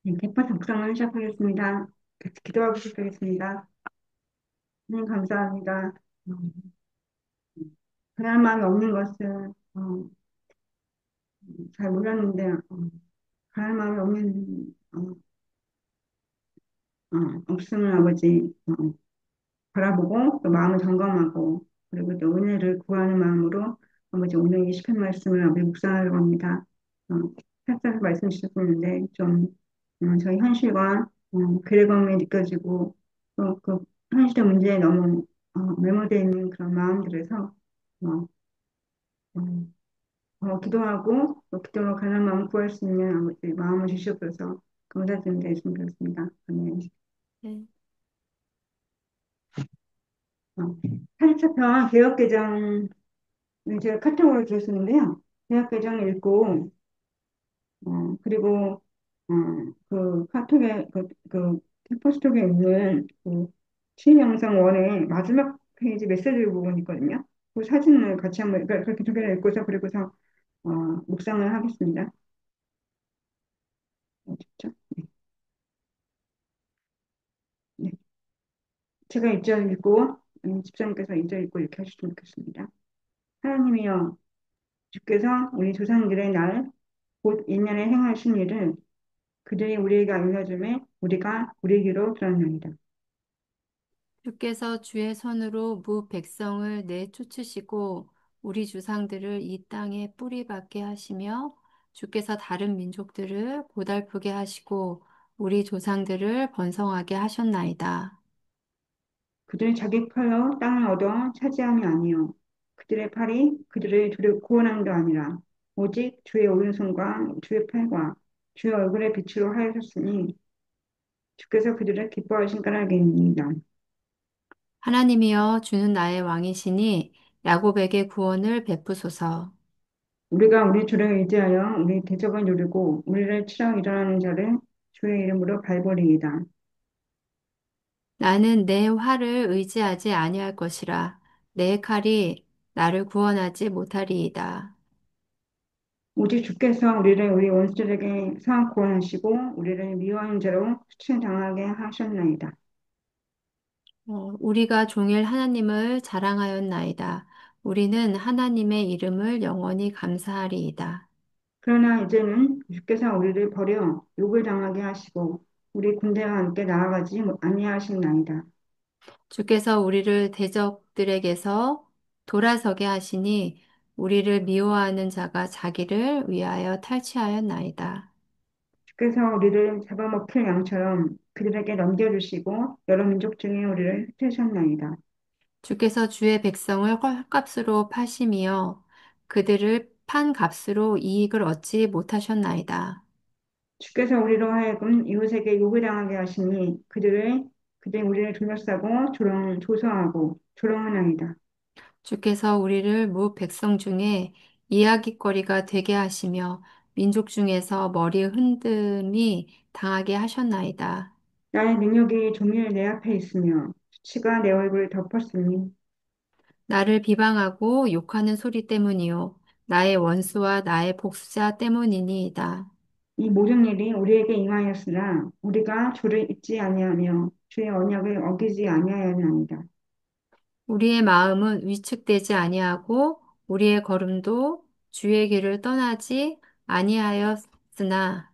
네, 대파 작성을 시작하겠습니다. 같이 기도하고 시작하겠습니다. 하나님 감사합니다. 음, 그날 마음이 없는 것을 잘 몰랐는데 그날 마음이 없는 없음을 아버지 바라보고 또 마음을 점검하고 그리고 또 은혜를 구하는 마음으로 아버지 오늘 이 시편 말씀을 아버지 묵상하려고 합니다. 어, 살짝 말씀 주셨는데 좀 저희 현실과 괴리감이 느껴지고 또 그 현실의 문제에 너무 매몰되어 있는 그런 마음들에서 어, 음, 기도하고 또 기도로 가난 마음 구할 수 있는 아버지 마음을 주시옵소서 감사드립니다. 예수님 그렇습니다. 아멘. 네. 어, 84편 개혁개정 제가 카톡으로 주셨었는데요. 개혁개정 읽고 그리고 그 카톡에 포스톡에 있는 그 시영상 원의 마지막 페이지 메시지 부분이 있거든요. 그 사진을 같이 한번 그러니까 그렇게 두 개를 읽고서 그리고서 어, 묵상을 하겠습니다. 어딨죠? 네. 네. 제가 1절 읽고 집사님께서 2절 읽고 이렇게 하시면 좋겠습니다. 하나님이여 주께서 우리 조상들의 날 곧 인년에 행하신 일을 그들이 우리에게 알려주매 우리가 우리 귀로 들었나이다. 주께서 주의 손으로 무 백성을 내쫓으시고 우리 주상들을 이 땅에 뿌리 박게 하시며 주께서 다른 민족들을 고달프게 하시고 우리 조상들을 번성하게 하셨나이다. 그들은 자기 팔로 땅을 얻어 차지함이 아니요 그들의 팔이 그들을 구원함도 아니라 오직 주의 오른손과 주의 팔과 주의 얼굴의 빛으로 하였으니 주께서 그들을 기뻐하신 까닭입니다. 하나님이여 주는 나의 왕이시니 야곱에게 구원을 베푸소서. 우리가 우리 주를 의지하여 우리 대적을 누리고 우리를 치러 일어나는 자를 주의 이름으로 발버리이다. 나는 내 활을 의지하지 아니할 것이라 내 칼이 나를 구원하지 못하리이다. 오직 주께서 우리를 우리 원수들에게서 구원하시고 우리를 미워하는 자로 수치당하게 하셨나이다. 우리가 종일 하나님을 자랑하였나이다. 우리는 하나님의 이름을 영원히 감사하리이다. 그러나 이제는 주께서 우리를 버려 욕을 당하게 하시고 우리 군대와 함께 나아가지 아니하시나이다. 주께서 우리를 대적들에게서 돌아서게 하시니 우리를 미워하는 자가 자기를 위하여 탈취하였나이다. 주께서 우리를 잡아먹힐 양처럼 그들에게 넘겨주시고 여러 민족 중에 우리를 흩으셨나이다. 주께서 주의 백성을 헐값으로 파심이여 그들을 판 값으로 이익을 얻지 못하셨나이다. 주께서 우리로 하여금 이웃에게 욕을 당하게 하시니 그들이 우리를 둘러싸고 조소하고 조롱하나이다. 주께서 우리를 무 백성 중에 이야깃거리가 되게 하시며 민족 중에서 머리 흔듦이 당하게 하셨나이다. 나의 능력이 종일 내 앞에 있으며 수치가 내 얼굴을 덮었으니 나를 비방하고 욕하는 소리 때문이요. 나의 원수와 나의 복수자 때문이니이다. 이 모든 일이 우리에게 임하였으나 우리가 주를 잊지 아니하며 주의 언약을 어기지 아니하였나이다. 우리의 마음은 위축되지 아니하고 우리의 걸음도 주의 길을 떠나지 아니하였으나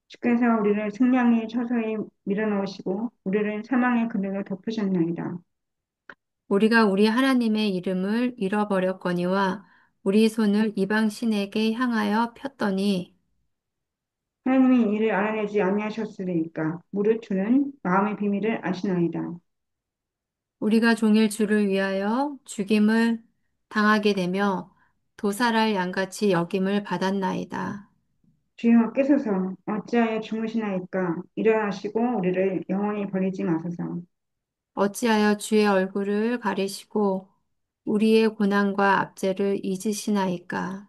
주께서 우리를 승량의 처소에 밀어넣으시고 우리를 사망의 그늘로 덮으셨나이다. 우리가 우리 하나님의 이름을 잃어버렸거니와 우리 손을 이방 신에게 향하여 폈더니 하나님이 이를 알아내지 아니하셨으리까 무릇 주는 마음의 비밀을 아시나이다. 우리가 종일 주를 위하여 죽임을 당하게 되며 도살할 양같이 여김을 받았나이다. 주여 깨소서 어찌하여 주무시나이까 일어나시고 우리를 영원히 버리지 마소서. 어찌하여 주의 얼굴을 가리시고 우리의 고난과 압제를 잊으시나이까.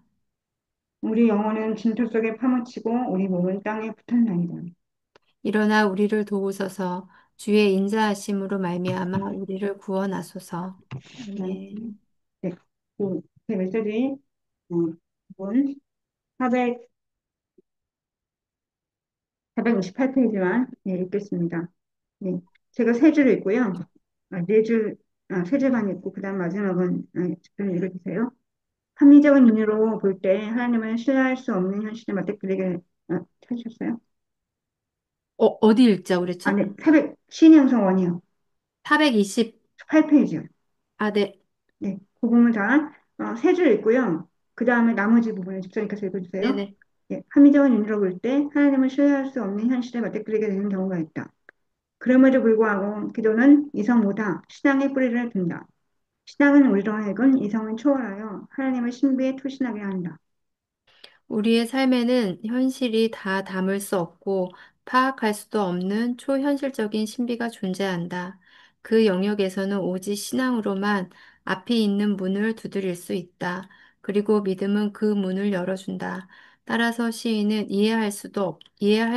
우리 영혼은 진토 속에 파묻히고 우리 몸은 땅에 붙었나이다. 일어나 우리를 도우소서 주의 인자하심으로 말미암아 우리를 구원하소서. 네, 아멘. 제 메시지 본 428페이지만 읽겠습니다. 네. 제가 세 줄 읽고요. 네 줄, 세 줄만 읽고, 그 다음 마지막은 좀 읽어주세요. 합리적인 눈으로 볼 때 하나님은 신뢰할 수 없는 현실에 맞닥뜨리게 찾으셨어요? 어디 읽자 그랬죠? 네. 신형성 원이요. 420. 8페이지요. 아, 네. 네. 그 부분 다, 세 줄 읽고요. 그 다음에 나머지 부분을 집사님께서 읽어주세요. 네네. 예, 합리적인 눈으로 볼 때 하나님을 신뢰할 수 없는 현실에 맞닥뜨리게 되는 경우가 있다. 그럼에도 불구하고 기도는 이성보다 신앙의 뿌리를 든다. 신앙은 우리로 하여금 이성을 초월하여 하나님의 신비에 투신하게 한다. 우리의 삶에는 현실이 다 담을 수 없고 파악할 수도 없는 초현실적인 신비가 존재한다. 그 영역에서는 오직 신앙으로만 앞이 있는 문을 두드릴 수 있다. 그리고 믿음은 그 문을 열어준다. 따라서 시인은 이해할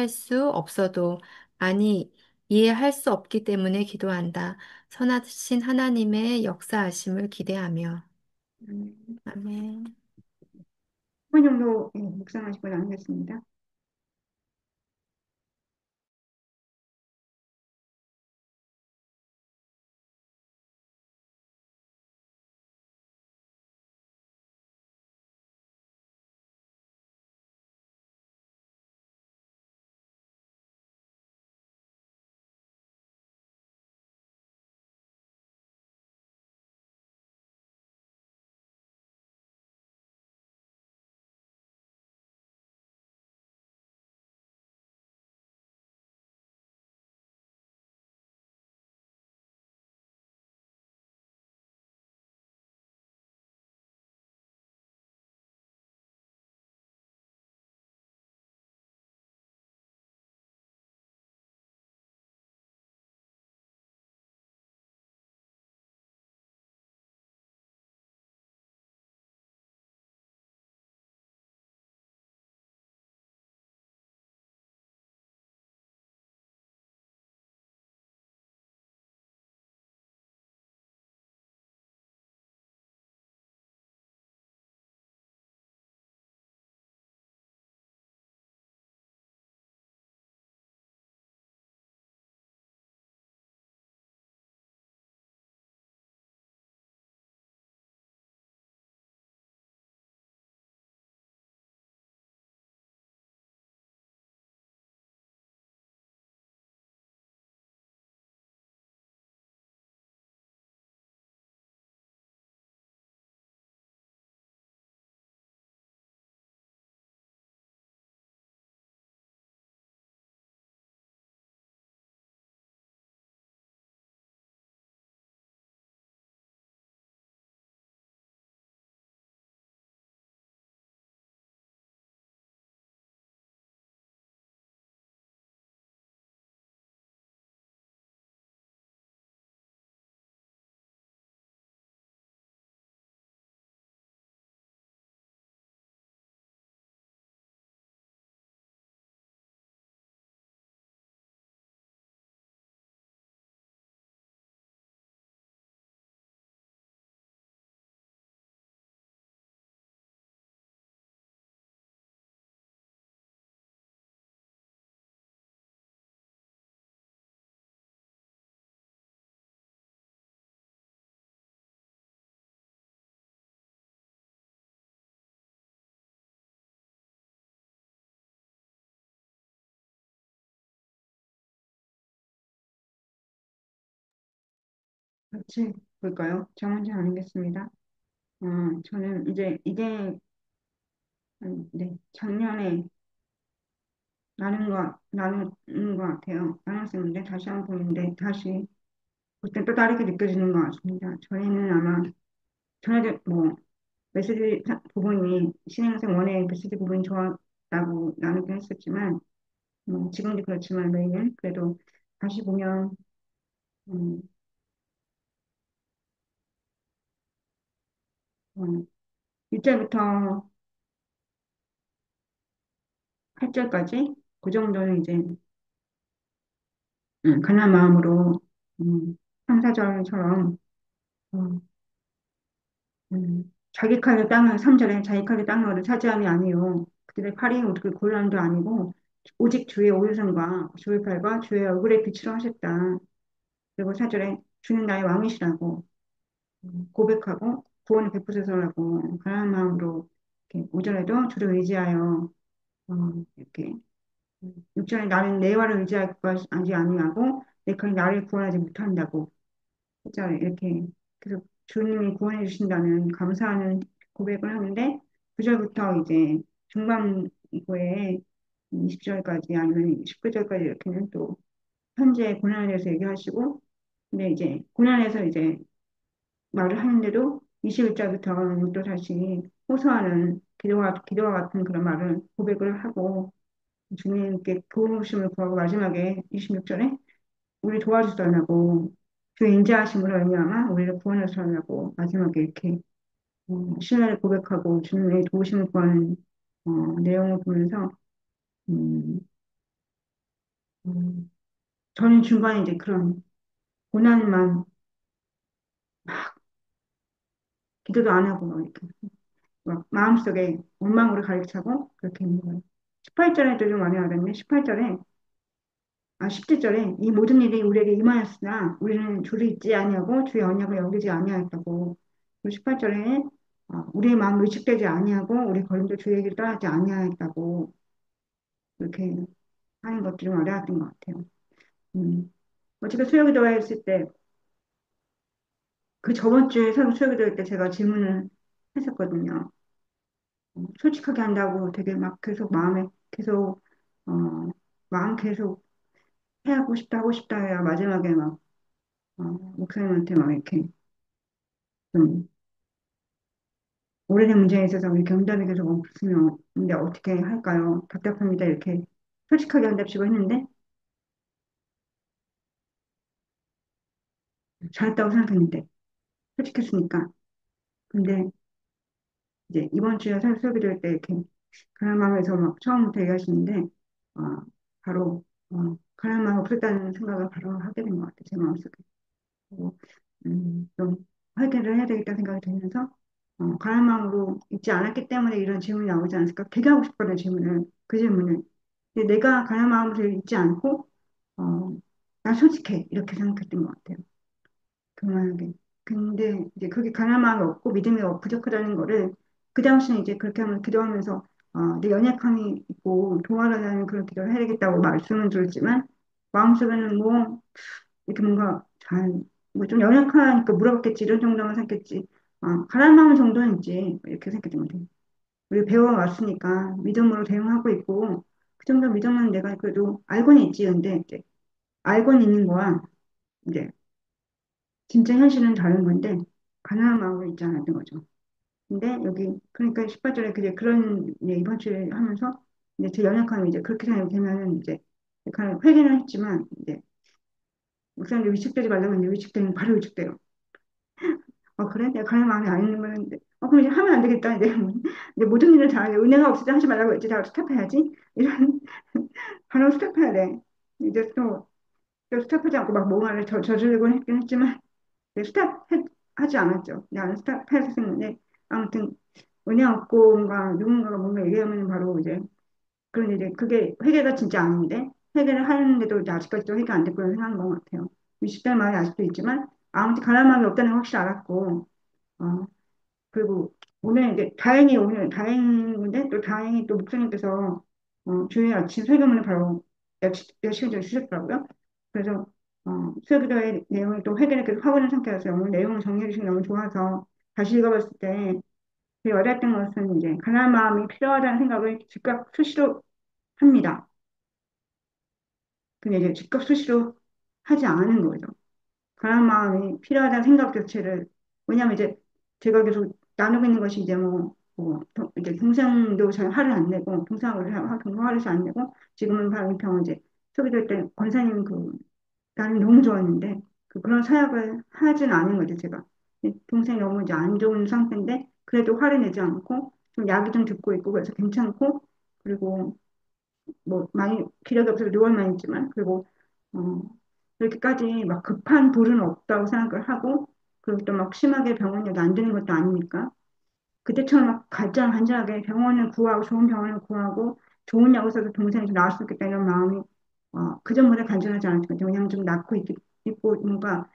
수 없어도, 아니, 이해할 수 없기 때문에 기도한다. 선하신 하나님의 역사하심을 기대하며. 음, 아멘. 10분 정도 묵상하시고 나누겠습니다. 같이 볼까요? 저 먼저 나누겠습니다. 저는 이제 이게 네, 작년에 나누는 것 같아요. 나눴었는데 다시 한번 보는데 다시 그때 또 다르게 느껴지는 것 같습니다. 저희는 아마 전에도 메시지 부분이 신행성 원의 메시지 부분이 좋았다고 나누긴 했었지만 지금도 그렇지만 매일 그래도 다시 보면 음, 1절부터 8절까지 그 정도는 이제 가난 마음으로 3, 4절처럼 자기 칼의 땅을 3절에 자기 칼의 땅을 차지함이 아니요 그들의 팔이 어떻게 곤란도 아니고 오직 주의 오르성과 주의 팔과 주의 얼굴에 빛으로 하셨다. 그리고 4절에 주는 나의 왕이시라고 고백하고 구원을 베푸소서라고 그러한 마음으로 이렇게 5절에도 주를 의지하여 이렇게 6절에 나는 내 말을 의지할 것이 아니하고 내 칼이 나를 구원하지 못한다고 7절에 이렇게 계속 주님이 구원해 주신다는 감사하는 고백을 하는데 9절부터 이제 중반부에 20절까지 아니면 19절까지 이렇게는 또 현재 고난에 대해서 얘기하시고 근데 이제 고난에서 이제 말을 하는데도 21절부터 또 다시 호소하는 기도와 같은 그런 말을 고백을 하고 주님께 도우심을 구하고 마지막에 26절에 우리 도와주시더라고 주의 인자하심으로 말미암아 우리를 구원하시더라고 마지막에 이렇게 신뢰를 고백하고 주님의 도우심을 구하는 내용을 보면서 음, 음, 저는 중간에 이제 그런 고난만 기도도 안 하고 막 이렇게 막 마음속에 원망으로 가득 차고 그렇게 있는 거예요. 18절에도 좀 많이 알았네. 18절에 17절에 이 모든 일이 우리에게 임하였으나 우리는 주를 잊지 아니하고 주의 언약을 여기지 아니하였다고. 18절에 우리의 마음 의식되지 아니하고 우리 걸음도 주의 길을 떠나지 아니하였다고 이렇게 하는 것들이 좀 어려웠던 것 같아요. 제가 수요기도 했을 때 그 저번 주에 수요기도 할 때 제가 질문을 했었거든요. 솔직하게 한다고 되게 막 계속 마음에 계속 어, 마음 계속 하고 싶다 해야 마지막에 막 목사님한테 막 이렇게 좀 오래된 문제에 있어서 우리 경험이 계속 없으면 근데 어떻게 할까요? 답답합니다. 이렇게 솔직하게 한답시고 했는데 잘했다고 생각했는데 솔직했으니까 근데 이제 이번 주에 수업이 될 때 이렇게 가난 마음에서 막 처음부터 얘기하시는데 어, 바로 가난 마음 없었다는 생각을 바로 하게 된 것 같아요. 제 마음속에. 그리고 좀 회개를 해야 되겠다 생각이 들면서 가난 마음으로 있지 않았기 때문에 이런 질문이 나오지 않았을까? 되게 하고 싶거든요, 질문을. 그 질문을. 근데 내가 가난 마음으로 있지 않고 어, 난 솔직해. 이렇게 생각했던 것 같아요. 그만하게. 근데 이제 그게 가난 마음이 없고 믿음이 부족하다는 거를 그 당시에 이제 그렇게 하면 기도하면서 내 연약함이 있고 도와달라는 그런 기도를 해야 되겠다고 말씀은 드렸지만 마음속에는 뭐 이렇게 뭔가 잘, 뭐 좀 연약하니까 물어봤겠지, 이런 정도만 생각했지. 가난 마음 정도는 있지, 이렇게 생각했던 것 같아요. 우리 배워왔으니까 믿음으로 대응하고 있고, 그 정도 믿음은 내가 그래도 알고는 있지, 근데 이제 알고는 있는 거와 이제 진짜 현실은 다른 건데, 가난한 마음으로 있지 않았던 거죠. 근데 여기, 그러니까 18절에 그제 그런, 이제 이번 주에 하면서, 이제 제 연약함이 이제 그렇게 생각되면은 이제, 약간 회개는 했지만, 이제, 목사님들 위축되지 말라고 했는데 위축되면 바로 위축돼요. 그래? 내가 가는 마음이 아닌 건데. 그럼 이제 하면 안 되겠다. 이제, 이제 모든 일을 다 은혜가 없을 때 하지 말라고 했지. 다 스탑해야지. 이런, 바로 스탑해야 돼. 이제 또 스탑하지 않고 막 뭔가를 저지르고 했긴 했지만, 이제 하지 않았죠. 나는 스탑했었는데, 아무튼, 은혜 없고 뭔가 누군가가 뭔가 얘기하면 바로 이제, 그런데 이제 그게 회개가 진짜 아닌데, 회개를 하는데도 이제 아직까지도 회개 안 됐고 생각한 것 같아요. 미식될 마음이 아직도 있지만, 아무튼 가난 마음이 없다는 걸 확실히 알았고, 어, 그리고 오늘 이제 다행히 오늘 다행인데 또 다행히 또 목사님께서 주일 아침 설교문을 바로 몇 시간 전에 주셨더라고요. 그래서 설교의 내용이 또 회개를 계속 하고 있는 상태여서 오늘 내용을 정리해 주신 게 너무 좋아서 다시 읽어봤을 때 되게 와닿았던 것은 이제 가난한 마음이 필요하다는 생각을 즉각 수시로 합니다. 근데 이제 즉각 수시로 하지 않은 거죠. 그런 마음이 필요하다는 생각 자체를 왜냐면 이제 제가 계속 나누고 있는 것이 이제 이제 동생도 잘 화를 안 내고 동생하고 화를 잘 안 내고 지금은 바로 병원 이제 소개될 때 권사님 나는 너무 좋았는데 그런 사역을 하진 않은 거죠 제가 동생이 너무 이제 안 좋은 상태인데 그래도 화를 내지 않고 좀 약이 좀 듣고 있고 그래서 괜찮고 그리고 뭐 많이 기력이 없어서 누워만 있지만 그리고 어, 그렇게까지 막 급한 불은 없다고 생각을 하고 그리고 또 막 심하게 병원에 안 드는 것도 아니니까 그때처럼 막 간절하게 병원을 구하고 좋은 병원을 구하고 좋은 약을 써서 동생이 좀 나을 수 있겠다 이런 마음이 그전보다 간절하지 않았을 것 같아요. 왜냐하면 좀 낳고 있고 뭔가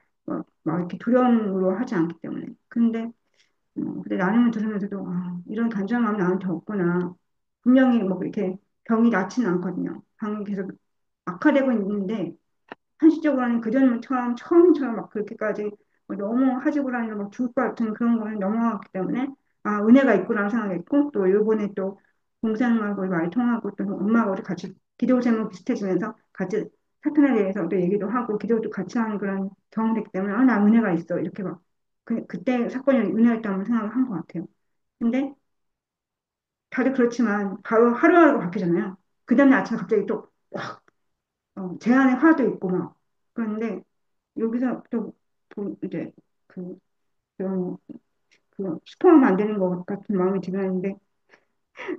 막 이렇게 두려움으로 하지 않기 때문에. 근데 나는 들으면서도 이런 간절한 마음이 나한테 없구나. 분명히 뭐 이렇게 병이 낫지는 않거든요. 병이 계속 악화되고 있는데 현실적으로는 그전처럼 처음처럼 막 그렇게까지 뭐 너무 하지부라니로 막 죽을 것 같은 그런 거는 넘어갔기 때문에 은혜가 있구나 생각했고 또 이번에 또 동생하고 많이 통하고 또 엄마하고 우리 같이 기도 제목 비슷해지면서 같이 사탄에 대해서 또 얘기도 하고 기도도 같이 하는 그런 경험됐기 때문에 나 은혜가 있어 이렇게 막 그때 사건이 은혜였다고 생각을 한 것 같아요. 근데 다들 그렇지만 바로 하루하루가 바뀌잖아요. 그 다음에 아침에 갑자기 또 제 안에 화도 있고 막 그런데 여기서 또 이제 그 그런 스포하면 안 되는 것 같은 마음이 들었는데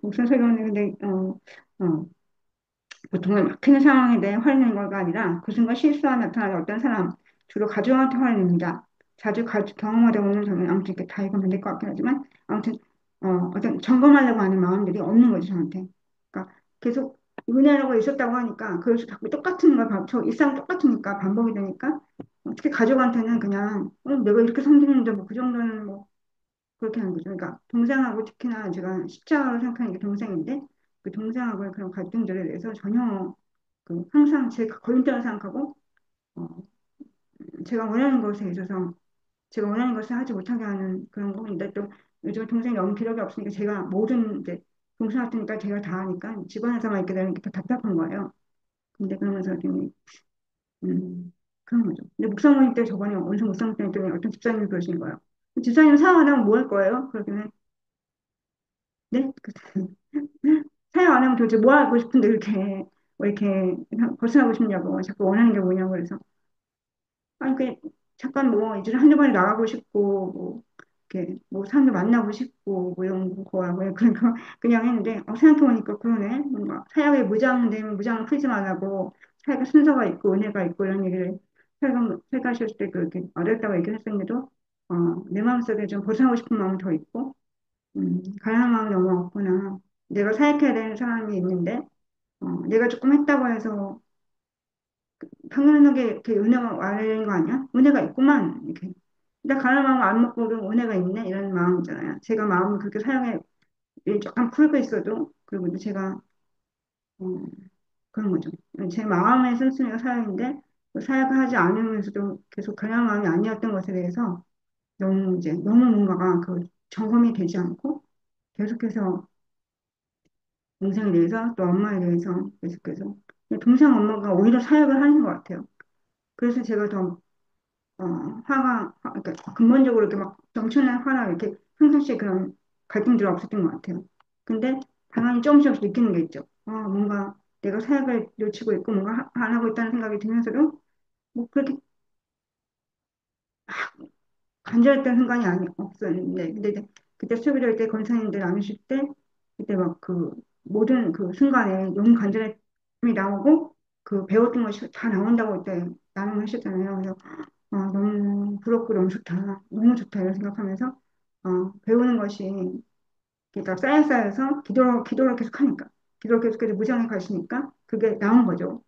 목사 설교는 근데 보통은 막히는 상황에 대해 화내는 거가 아니라 그 순간 실수와 나타나는 어떤 사람 주로 가족한테 화를 냅니다. 자주 경험하다 보면 저는 아무튼 이렇게 다 읽으면 될 것 같긴 하지만 아무튼 어떤 점검하려고 하는 마음들이 없는 거죠 저한테. 그러니까 계속 은혜라고 있었다고 하니까 그래서 자꾸 똑같은 걸 저 일상 똑같으니까 반복이 되니까 어떻게 가족한테는 그냥 내가 이렇게 섬기는데 뭐 그 정도는 뭐 그렇게 하는 거죠. 그러니까 동생하고 특히나 제가 십자가로 생각하는 게 동생인데 그 동생하고의 그런 갈등들에 대해서 전혀 항상 제가 걸림돌을 생각하고 어, 제가 원하는 것에 있어서 제가 원하는 것을 하지 못하게 하는 그런 거인데 또 요즘 동생이 너무 기력이 없으니까 제가 모든 이제 동생 같으니까 제가 다 하니까 집안에서만 있게 되는 게 더 답답한 거예요. 근데 그러면서 좀 그런 거죠. 근데 목사모님 때 저번에 원수 목사님 때 했더니 어떤 집사님이 그러신 거예요. 집사님 사업하면 뭐 할 거예요? 그러길래 네? 사역 안 하면 도대체 뭐 하고 싶은데 이렇게 벗어나고 싶냐고 자꾸 원하는 게 뭐냐고 그래서 잠깐 뭐 이제 한두 번에 나가고 싶고 뭐 이렇게 뭐 사람들 만나고 싶고 뭐 이런 거하고 그러니까 그냥 했는데 생각해보니까 그러네 뭔가 사역에 무장되면 무장을 풀지 말라고 사역에 순서가 있고 은혜가 있고 이런 얘기를 사역하셨을 때 그렇게 어렵다고 얘기를 했었는데도 내 마음속에 좀 벗어나고 싶은 마음이 더 있고 가난한 마음이 너무 없구나 내가 사역해야 되는 사람이 있는데 내가 조금 했다고 해서 당연하게 이렇게 은혜가 와야 되는 거 아니야? 은혜가 있구만 이렇게. 나 가난 마음 안 먹고도 은혜가 있네 이런 마음이잖아요. 제가 마음을 그렇게 사용해 조금 풀고 있어도 그리고 이제 제가 어, 그런 거죠. 제 마음의 쓴순이가 사역인데 그 사역을 하지 않으면서도 계속 가난 마음이 아니었던 것에 대해서 너무 뭔가가 점검이 되지 않고 계속해서 동생에 대해서 또 엄마에 대해서 계속해서 동생 엄마가 오히려 사역을 하는 것 같아요. 그래서 제가 더 그러니까 근본적으로 이렇게 막 넘쳐난 화나 이렇게 평상시에 그런 갈등들이 없었던 것 같아요. 근데 당연히 조금씩 느끼는 게 있죠. 뭔가 내가 사역을 놓치고 있고 뭔가 안 하고 있다는 생각이 들면서도 뭐 그렇게 간절했던 순간이 없었는데 근데 이제 그때 수요일 때 권사님들 나누실 때 그때 막 모든 그 순간에 너무 간절함이 나오고 그 배웠던 것이 다 나온다고 그때 나눔하셨잖아요. 그래서 너무 부럽고 너무 좋다. 너무 좋다. 이런 생각하면서, 배우는 것이, 그러니까 쌓여서 기도를 계속 하니까, 기도를 계속해서 무장해 가시니까, 그게 나온 거죠.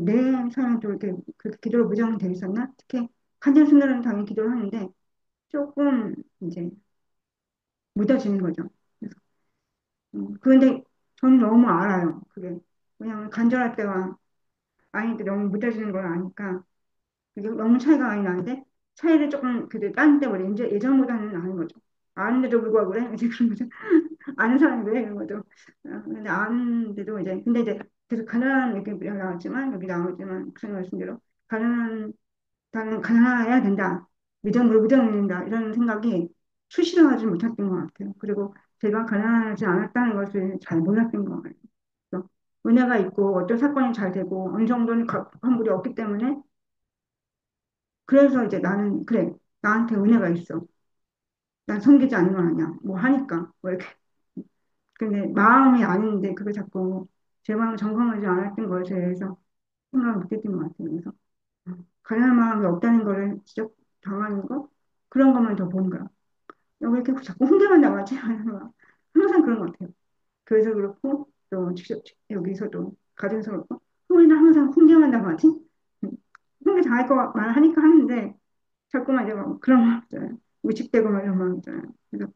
내 삶에 또 이렇게 그렇게 기도로 무장이 돼 있었나? 특히, 간절 순간은 당연히 기도를 하는데, 조금 이제 묻어지는 거죠. 그래서, 그런데 저는 너무 알아요. 그게. 왜냐하면 간절할 때와 아닌데 너무 묻어지는 걸 아니까, 그게 너무 차이가 많이 나는데 차이를 조금 그때 다른 때보다 이제 예전보다는 아는 거죠. 아는데도 불구하고 그래? 이제 그런 거죠. 아는 사람이 왜 이런 거죠. 근데 아는데도 근데 이제 계속 가난한 얘기 나왔지만 여기 나오지만 무슨 말씀대로 가난한 나는 가난해야 된다. 무정을 된다. 이런 생각이 수시로 하지 못했던 것 같아요. 그리고 제가 가난하지 않았다는 것을 잘 몰랐던 것 같아요. 그래서 은혜가 있고 어떤 사건이 잘 되고 어느 정도는 환불이 없기 때문에 그래서 이제 나는 그래 나한테 은혜가 있어 난 섬기지 않는 건 아니야 뭐 하니까 뭐 이렇게 근데 마음이 아닌데 그게 자꾸 제 마음을 점검하지 않았던 것에 대해서 생각을 못했던 것 같아요 그래서 가난한 마음이 없다는 거를 지적 당하는 거 그런 것만 더 보는 거야 왜 이렇게 자꾸 혼자만 나가지 하는 거야 항상 그런 것 같아요 그래서 그렇고 또 직접 여기서도 가정에서 그렇고 왜 나 항상 훈계만 당하지? 음, 훈계 당할 거 말하니까 하는데 자꾸만 이제 막 그런 마음 있잖아요. 위축되고 막 이런 마음 있잖아요. 그래서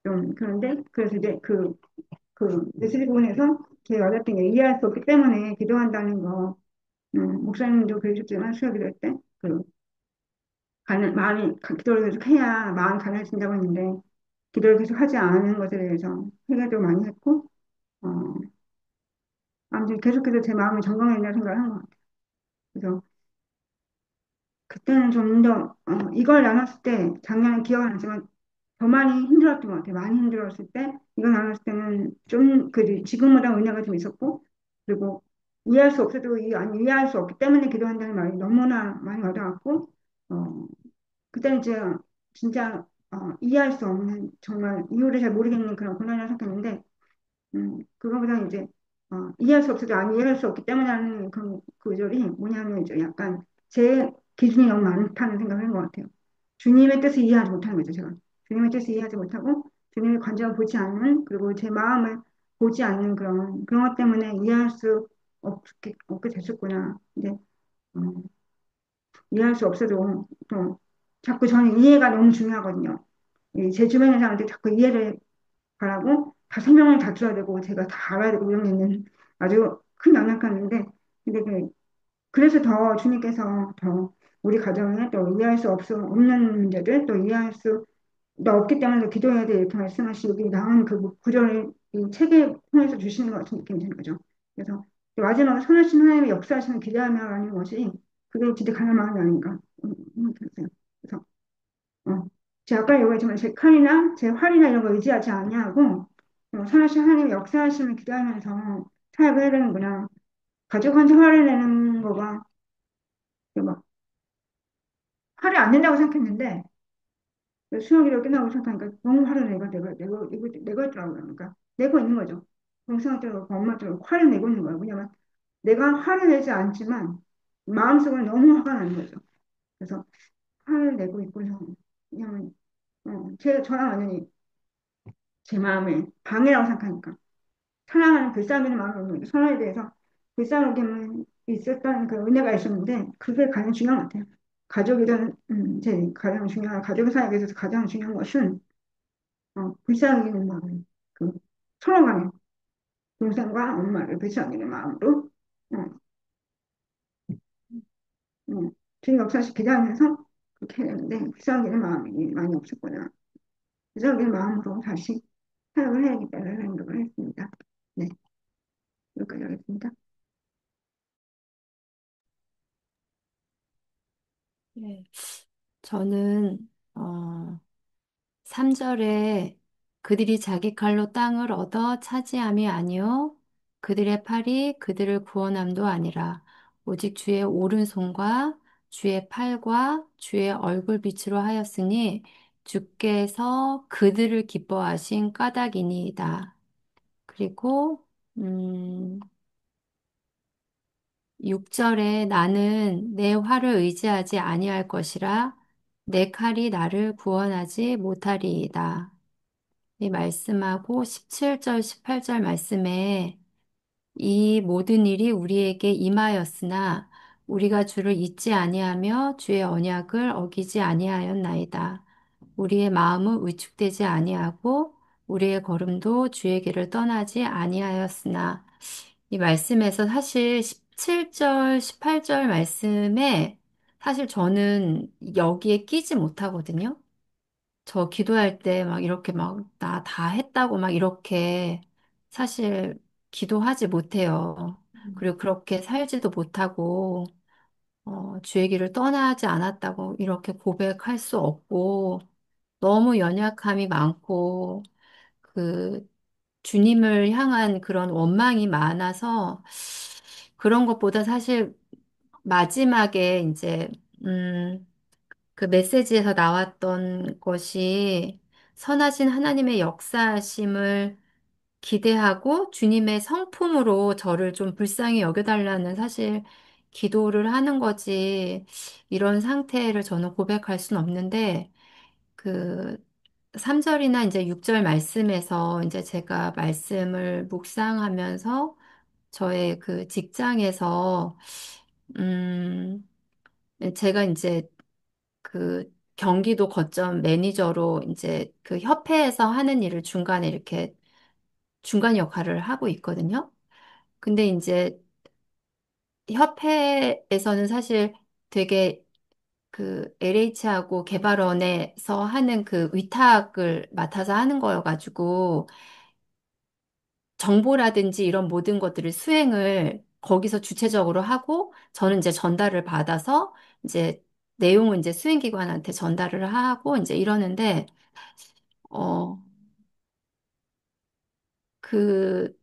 좀 그런데 그래서 이제 그 레슬리 부분에서 제 와이프가 이해할 수 없기 때문에 기도한다는 거 목사님도 그러셨지만 수요 기도 때그 마음이 기도를 계속 해야 마음이 가라앉는다고 했는데 기도를 계속 하지 않은 것에 대해서 회개도 많이 했고 어, 아무튼 계속해서 제 마음을 점검해야 된다는 생각을 한 것 같아요. 그래서 그때는 좀 더 이걸 나눴을 때 작년에 기억은 나지만 더 많이 힘들었던 것 같아요. 많이 힘들었을 때 이걸 나눴을 때는 좀 그 지금보다 은혜가 좀 있었고 그리고 이해할 수 없어도 아니 이해할 수 없기 때문에 기도한다는 말이 너무나 많이 와닿았고 어, 그때는 이제 진짜 이해할 수 없는 정말 이유를 잘 모르겠는 그런 고난을 생각했는데 그거보다 이제 이해할 수 없어도 안 이해할 수 없기 때문에 하는 그 구절이 뭐냐면 이제 약간 제 기준이 너무 많다는 생각을 한 것 같아요. 주님의 뜻을 이해하지 못하는 거죠, 제가. 주님의 뜻을 이해하지 못하고 주님의 관점을 보지 않는 그리고 제 마음을 보지 않는 그런 것 때문에 이해할 수 없게 됐었구나. 근데 이해할 수 없어도 또 자꾸 저는 이해가 너무 중요하거든요. 제 주변의 사람한테 자꾸 이해를 바라고 다 설명을 다 들어야 되고 제가 다 알아야 되고 이런 게 있는 아주 큰 영향감인데 근데 그래서 더 주님께서 더 우리 가정에 또 이해할 수 없는 문제들 또 이해할 수 없기 때문에 더 기도해야 돼 이렇게 말씀하시고 여기 나온 그 구절을 이 책에 통해서 주시는 것 같은 느낌이 드는 거죠. 그래서 마지막에 선하신 하나님의 역사하시는 기대하며라는 것이 그게 진짜 가장 마음이 아닌가 생각해요. 그래서 어, 제가 아까 얘기했지만 제 칼이나 제 활이나 이런 거 의지하지 아니하고 선하신 하나님의 역사하심을 기대하면서 사역을 해야 되는구나. 가족한테 화를 내는 거가 막 화를 안 낸다고 생각했는데 수영이를 끝나고 생각하니까 너무 화를 내고 있더라고요. 그러니까 내고 있는 거죠. 동생한테도 엄마한테도 화를 내고 있는 거예요. 왜냐면 내가 화를 내지 않지만 마음속으로 너무 화가 나는 거죠. 그래서 화를 내고 있고서 왜냐면 저랑 완전히 제 마음을 방해라고 생각하니까 사랑하는 불쌍한 마음으로 선화에 대해서 불쌍하게만 있었다는 그 은혜가 있었는데 그게 가장 중요한 것 같아요. 가족이든 제 가장 중요한 가족 사역에 있어서 가장 중요한 것은 불쌍히 여기는 마음, 그 서로 간에 동생과 엄마를 불쌍히 여기는 마음으로 어, 주님 역사시 기도하면서 그렇게 했는데 불쌍히 여기는 마음이 많이 없었구나. 불쌍히 여기는 마음으로 다시 사역을 해야겠다는 생각을 했습니다. 네, 여기까지 하겠습니다. 네. 저는, 어, 3절에 그들이 자기 칼로 땅을 얻어 차지함이 아니요 그들의 팔이 그들을 구원함도 아니라 오직 주의 오른손과 주의 팔과 주의 얼굴 빛으로 하였으니 주께서 그들을 기뻐하신 까닭이니이다. 그리고 6절에 나는 내 활을 의지하지 아니할 것이라 내 칼이 나를 구원하지 못하리이다. 이 말씀하고 17절, 18절 말씀에 이 모든 일이 우리에게 임하였으나 우리가 주를 잊지 아니하며 주의 언약을 어기지 아니하였나이다. 우리의 마음은 위축되지 아니하고 우리의 걸음도 주의 길을 떠나지 아니하였으나 이 말씀에서 사실 17절, 18절 말씀에 사실 저는 여기에 끼지 못하거든요. 저 기도할 때 막 이렇게 막 나 다 했다고 막 이렇게 사실 기도하지 못해요. 그리고 그렇게 살지도 못하고, 주의 길을 떠나지 않았다고 이렇게 고백할 수 없고, 너무 연약함이 많고, 그 주님을 향한 그런 원망이 많아서 그런 것보다 사실 마지막에 이제, 음, 그 메시지에서 나왔던 것이 선하신 하나님의 역사심을 기대하고 주님의 성품으로 저를 좀 불쌍히 여겨달라는 사실 기도를 하는 거지 이런 상태를 저는 고백할 수는 없는데 3절이나 이제 6절 말씀에서 이제 제가 말씀을 묵상하면서 저의 그 직장에서, 음, 제가 이제 그 경기도 거점 매니저로 이제 그 협회에서 하는 일을 중간에 이렇게 중간 역할을 하고 있거든요. 근데 이제 협회에서는 사실 되게 그 LH하고 개발원에서 하는 그 위탁을 맡아서 하는 거여가지고 정보라든지 이런 모든 것들을 수행을 거기서 주체적으로 하고 저는 이제 전달을 받아서 이제 내용은 이제 수행기관한테 전달을 하고 이제 이러는데 어, 그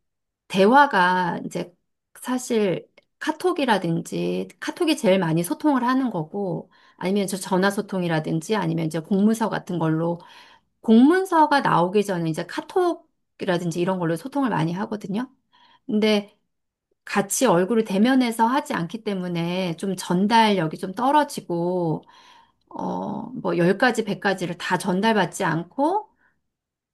대화가 이제 사실 카톡이라든지 카톡이 제일 많이 소통을 하는 거고 아니면 저 전화 소통이라든지 아니면 이제 공문서 같은 걸로 공문서가 나오기 전에 이제 카톡이라든지 이런 걸로 소통을 많이 하거든요. 근데 같이 얼굴을 대면해서 하지 않기 때문에 좀 전달력이 좀 떨어지고 뭐 10가지, 100가지를 다 전달받지 않고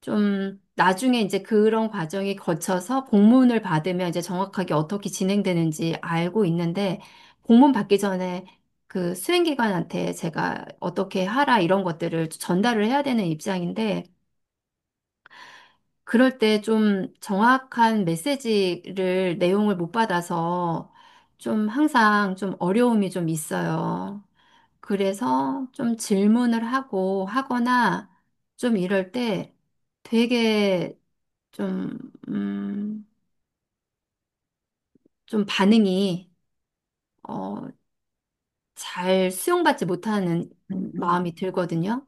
좀 나중에 이제 그런 과정이 거쳐서 공문을 받으면 이제 정확하게 어떻게 진행되는지 알고 있는데 공문 받기 전에 그 수행기관한테 제가 어떻게 하라 이런 것들을 전달을 해야 되는 입장인데 그럴 때 좀 정확한 메시지를 내용을 못 받아서 좀 항상 좀 어려움이 좀 있어요. 그래서 좀 질문을 하고 하거나 좀 이럴 때 되게 좀, 음, 좀 반응이, 어, 잘 수용받지 못하는 음, 마음이 들거든요.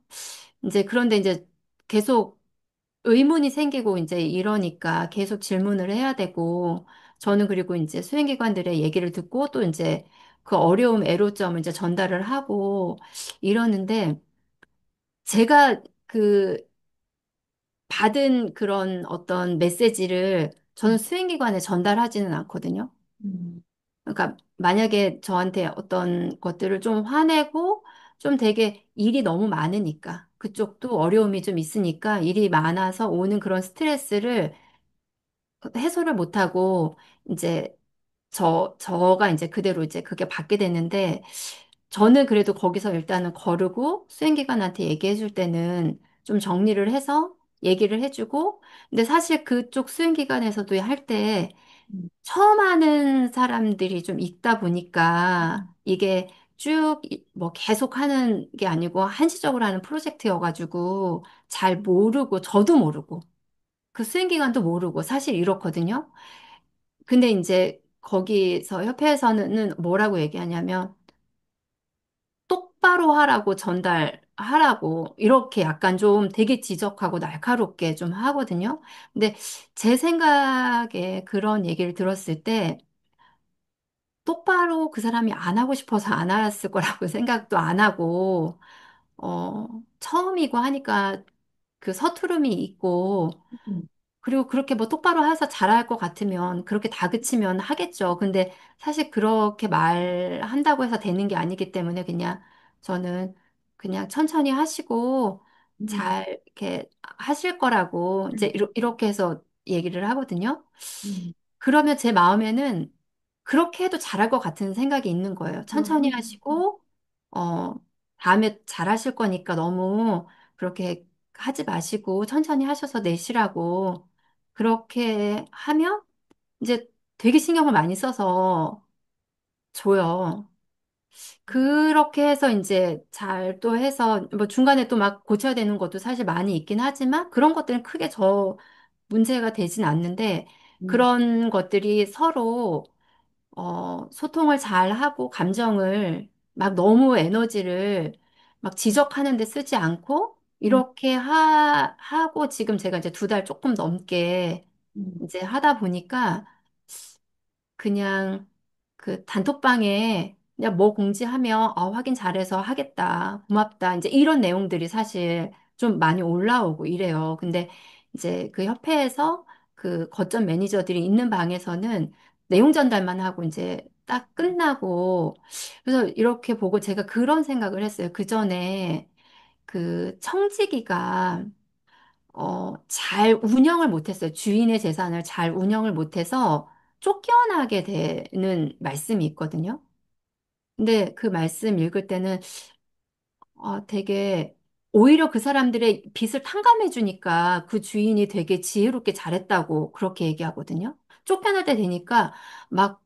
이제 그런데 이제 계속 의문이 생기고 이제 이러니까 계속 질문을 해야 되고, 저는 그리고 이제 수행기관들의 얘기를 듣고 또 이제 그 어려움, 애로점을 이제 전달을 하고 이러는데, 제가 그 받은 그런 어떤 메시지를 저는 수행기관에 전달하지는 않거든요. 음, 그러니까 만약에 저한테 어떤 것들을 좀 화내고 좀 되게 일이 너무 많으니까 그쪽도 어려움이 좀 있으니까 일이 많아서 오는 그런 스트레스를 해소를 못하고 이제 저가 이제 그대로 이제 그게 받게 되는데 저는 그래도 거기서 일단은 거르고 수행기관한테 얘기해 줄 때는 좀 정리를 해서 얘기를 해주고 근데 사실 그쪽 수행기관에서도 할 때 음, 처음 하는 사람들이 좀 있다 보니까 이게 쭉 뭐 계속 하는 게 아니고 한시적으로 하는 프로젝트여가지고 잘 모르고 저도 모르고 그 수행기관도 모르고 사실 이렇거든요. 근데 이제 거기서 협회에서는 뭐라고 얘기하냐면 똑바로 하라고 전달하라고 이렇게 약간 좀 되게 지적하고 날카롭게 좀 하거든요. 근데 제 생각에 그런 얘기를 들었을 때 똑바로 그 사람이 안 하고 싶어서 안 했을 거라고 생각도 안 하고 처음이고 하니까 그 서투름이 있고 음, 그리고 그렇게 뭐 똑바로 해서 잘할 것 같으면 그렇게 다그치면 하겠죠. 근데 사실 그렇게 말한다고 해서 되는 게 아니기 때문에 그냥 저는 그냥 천천히 하시고 음, 잘 이렇게 하실 거라고 이제 이렇게 해서 얘기를 하거든요. 음, 그러면 제 마음에는 그렇게 해도 잘할 것 같은 생각이 있는 거예요. 천천히 음, 하시고, 다음에 잘하실 거니까 너무 그렇게 하지 마시고 천천히 하셔서 내시라고 그렇게 하면 이제 되게 신경을 많이 써서 줘요. 그렇게 해서 이제 잘 또 해서 뭐 중간에 또 막 고쳐야 되는 것도 사실 많이 있긴 하지만 그런 것들은 크게 문제가 되진 않는데 음, 그런 것들이 서로 소통을 잘 하고 감정을 막 너무 에너지를 막 지적하는 데 쓰지 않고 음, 이렇게 하고 지금 제가 이제 2달 조금 넘게 음, 이제 하다 보니까 그냥 그 단톡방에 그냥 뭐 공지하면 확인 잘해서 하겠다. 고맙다. 이제 이런 내용들이 사실 좀 많이 올라오고 이래요. 근데 이제 그 협회에서 그 거점 매니저들이 있는 방에서는 내용 전달만 하고 이제 딱 끝나고 그래서 이렇게 보고 제가 그런 생각을 했어요. 그 전에 그 청지기가 잘 운영을 못했어요. 주인의 재산을 잘 운영을 못해서 쫓겨나게 되는 말씀이 있거든요. 근데 그 말씀 읽을 때는 되게 오히려 그 사람들의 빚을 탕감해 주니까 그 주인이 되게 지혜롭게 잘했다고 그렇게 얘기하거든요. 쫓겨날 때 되니까 막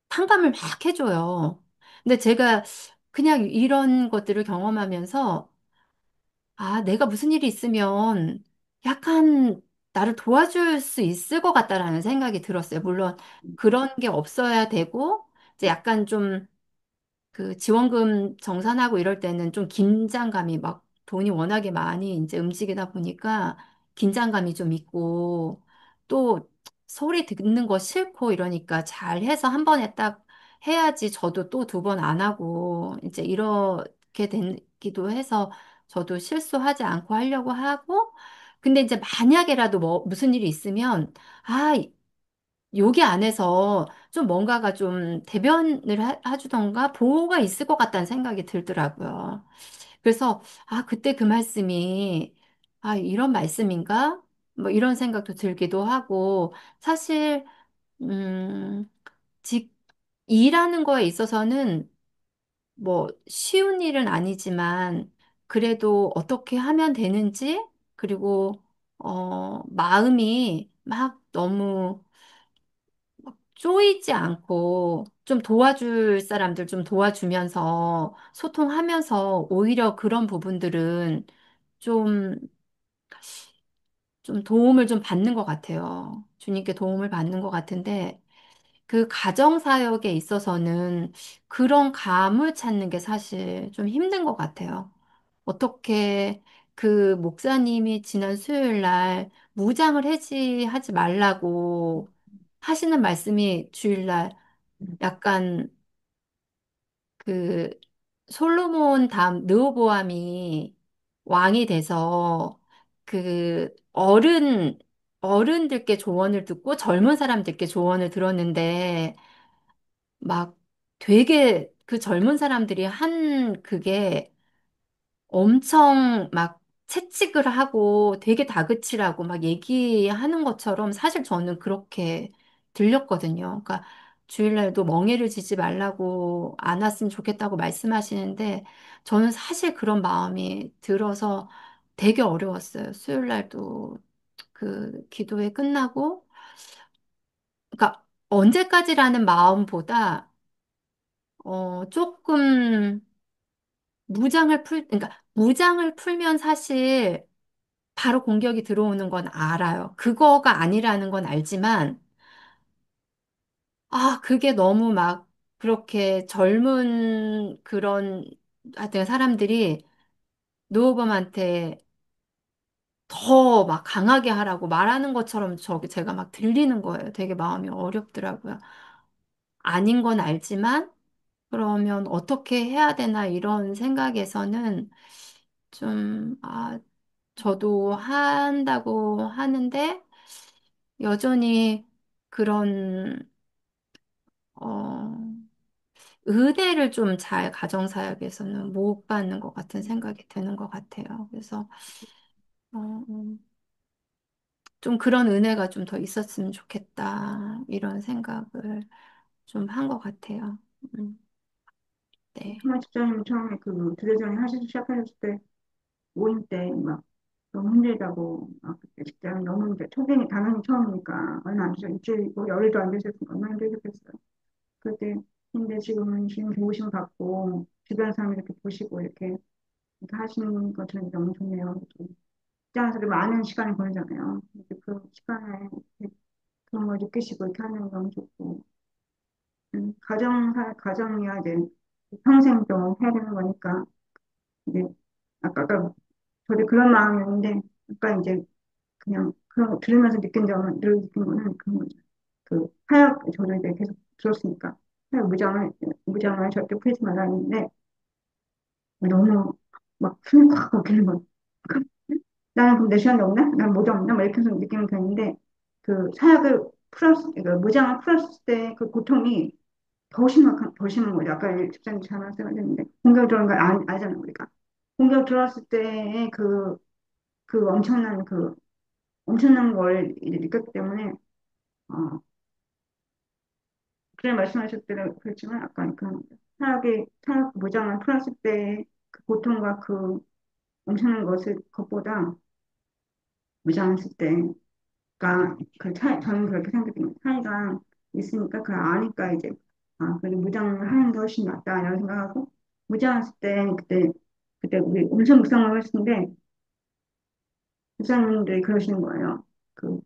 탕감을 막 해줘요. 근데 제가 그냥 이런 것들을 경험하면서 내가 무슨 일이 있으면 약간 나를 도와줄 수 있을 것 같다라는 생각이 들었어요. 물론 그런 게 없어야 되고 이제 약간 좀 그 지원금 정산하고 이럴 때는 좀 긴장감이 막 돈이 워낙에 많이 이제 움직이다 보니까 긴장감이 좀 있고 또 소리 듣는 거 싫고 이러니까 잘해서 한 번에 딱 해야지 저도 또 두 번 안 하고 이제 이렇게 되기도 해서 저도 실수하지 않고 하려고 하고 근데 이제 만약에라도 뭐 무슨 일이 있으면 아 여기 안에서 좀 뭔가가 좀 대변을 해주던가 보호가 있을 것 같다는 생각이 들더라고요. 그래서 그때 그 말씀이 이런 말씀인가? 뭐 이런 생각도 들기도 하고 사실 음, 직 일하는 거에 있어서는 뭐 쉬운 일은 아니지만 그래도 어떻게 하면 되는지 그리고 마음이 막 너무 쪼이지 않고 좀 도와줄 사람들 좀 도와주면서 소통하면서 오히려 그런 부분들은 좀, 좀 도움을 좀 받는 것 같아요. 주님께 도움을 받는 것 같은데 그 가정사역에 있어서는 그런 감을 찾는 게 사실 좀 힘든 것 같아요. 어떻게 그 목사님이 지난 수요일 날 무장을 해지하지 말라고 하시는 말씀이 주일날 약간 그 솔로몬 다음 르호보암이 왕이 돼서 그 어른들께 조언을 듣고 젊은 사람들께 조언을 들었는데 막 되게 그 젊은 사람들이 한 그게 엄청 막 채찍을 하고 되게 다그치라고 막 얘기하는 것처럼 사실 저는 그렇게 들렸거든요. 그러니까 주일날도 멍에를 지지 말라고 안 왔으면 좋겠다고 말씀하시는데 저는 사실 그런 마음이 들어서 되게 어려웠어요. 수요일날도 그 기도회 끝나고 그러니까 언제까지라는 마음보다 조금 그러니까 무장을 풀면 사실 바로 공격이 들어오는 건 알아요. 그거가 아니라는 건 알지만, 그게 너무 막 그렇게 젊은 그런, 하여튼 사람들이 노호범한테 더 막 강하게 하라고 말하는 것처럼 제가 막 들리는 거예요. 되게 마음이 어렵더라고요. 아닌 건 알지만, 그러면 어떻게 해야 되나 이런 생각에서는 좀, 저도 한다고 하는데 여전히 그런 어, 은혜를 좀 잘 가정사역에서는 못 받는 것 같은 생각이 드는 것 같아요. 그래서 어, 좀 그런 은혜가 좀 더 있었으면 좋겠다 이런 생각을 좀 한 것 같아요. 음, 네. 정말 집사님 처음에 그 주례전에 하시기 시작하셨을 때 모임 때 막 너무 힘들다고 막 그때 직장 너무 힘들 초기니 당연히 처음이니까 얼마 안 되죠 일주일이고 열흘도 안 되셨으니까 얼마나 힘들겠어요. 그때 근데 지금은 지금 좋으심 받고 주변 사람 이렇게 보시고 이렇게 하시는 거 저는 너무 좋네요. 직장에서 많은 시간을 보내잖아요. 근데 그 시간에 이렇게 그런 걸 느끼시고 이렇게 하는 거 너무 좋고 가정이야 이제 평생 또 해야 되는 거니까 이제 아까 저도 그런 마음이었는데 아까 이제 그냥 그런 거 들으면서 느낀 거는 그런 거죠. 그 타협 저도 이제 계속 들었으니까 타협 무장을 절대 풀지 말라 했는데 너무 막 숨이 꽉 막히는 거. 나는 그럼 내 시간이 없나? 난 모자 없나? 막 이렇게 해서 느끼는 편인데 그 사약을 그러니까 무장을 풀었을 때 그 고통이 더 심한 거죠. 아까 집사님 잘 말씀하셨는데 공격 들어오는 걸, 아, 알잖아요, 우리가. 공격 들어왔을 때의 그 엄청난 그, 고통이 더 심한 거죠. 그러니까 그 사약을 풀었을 때 그 고통이 더 심한 거죠. 아까 집사님 잘 말씀하셨는데 공격 들어왔을 때의 그 엄청난 그, 엄청난 그, 고통이 더 심한 거죠. 그러니까 그 사약을 풀었을 때의 그 엄청난 걸 이제 느꼈기 때문에, 어, 그래 말씀하셨대로 그렇지만 약간 그 사학 무장을 풀었을 때의 그 고통과 그 엄청난 것보다 무장했을 때가 저는 그렇게 생각해요. 차이가 있으니까 그 아니까 이제 그래도 무장을 하는 게 훨씬 낫다라고 생각하고 무장했을 때 그때 우리 온천 묵상을 했는데 집사님들이 그러시는 거예요. 그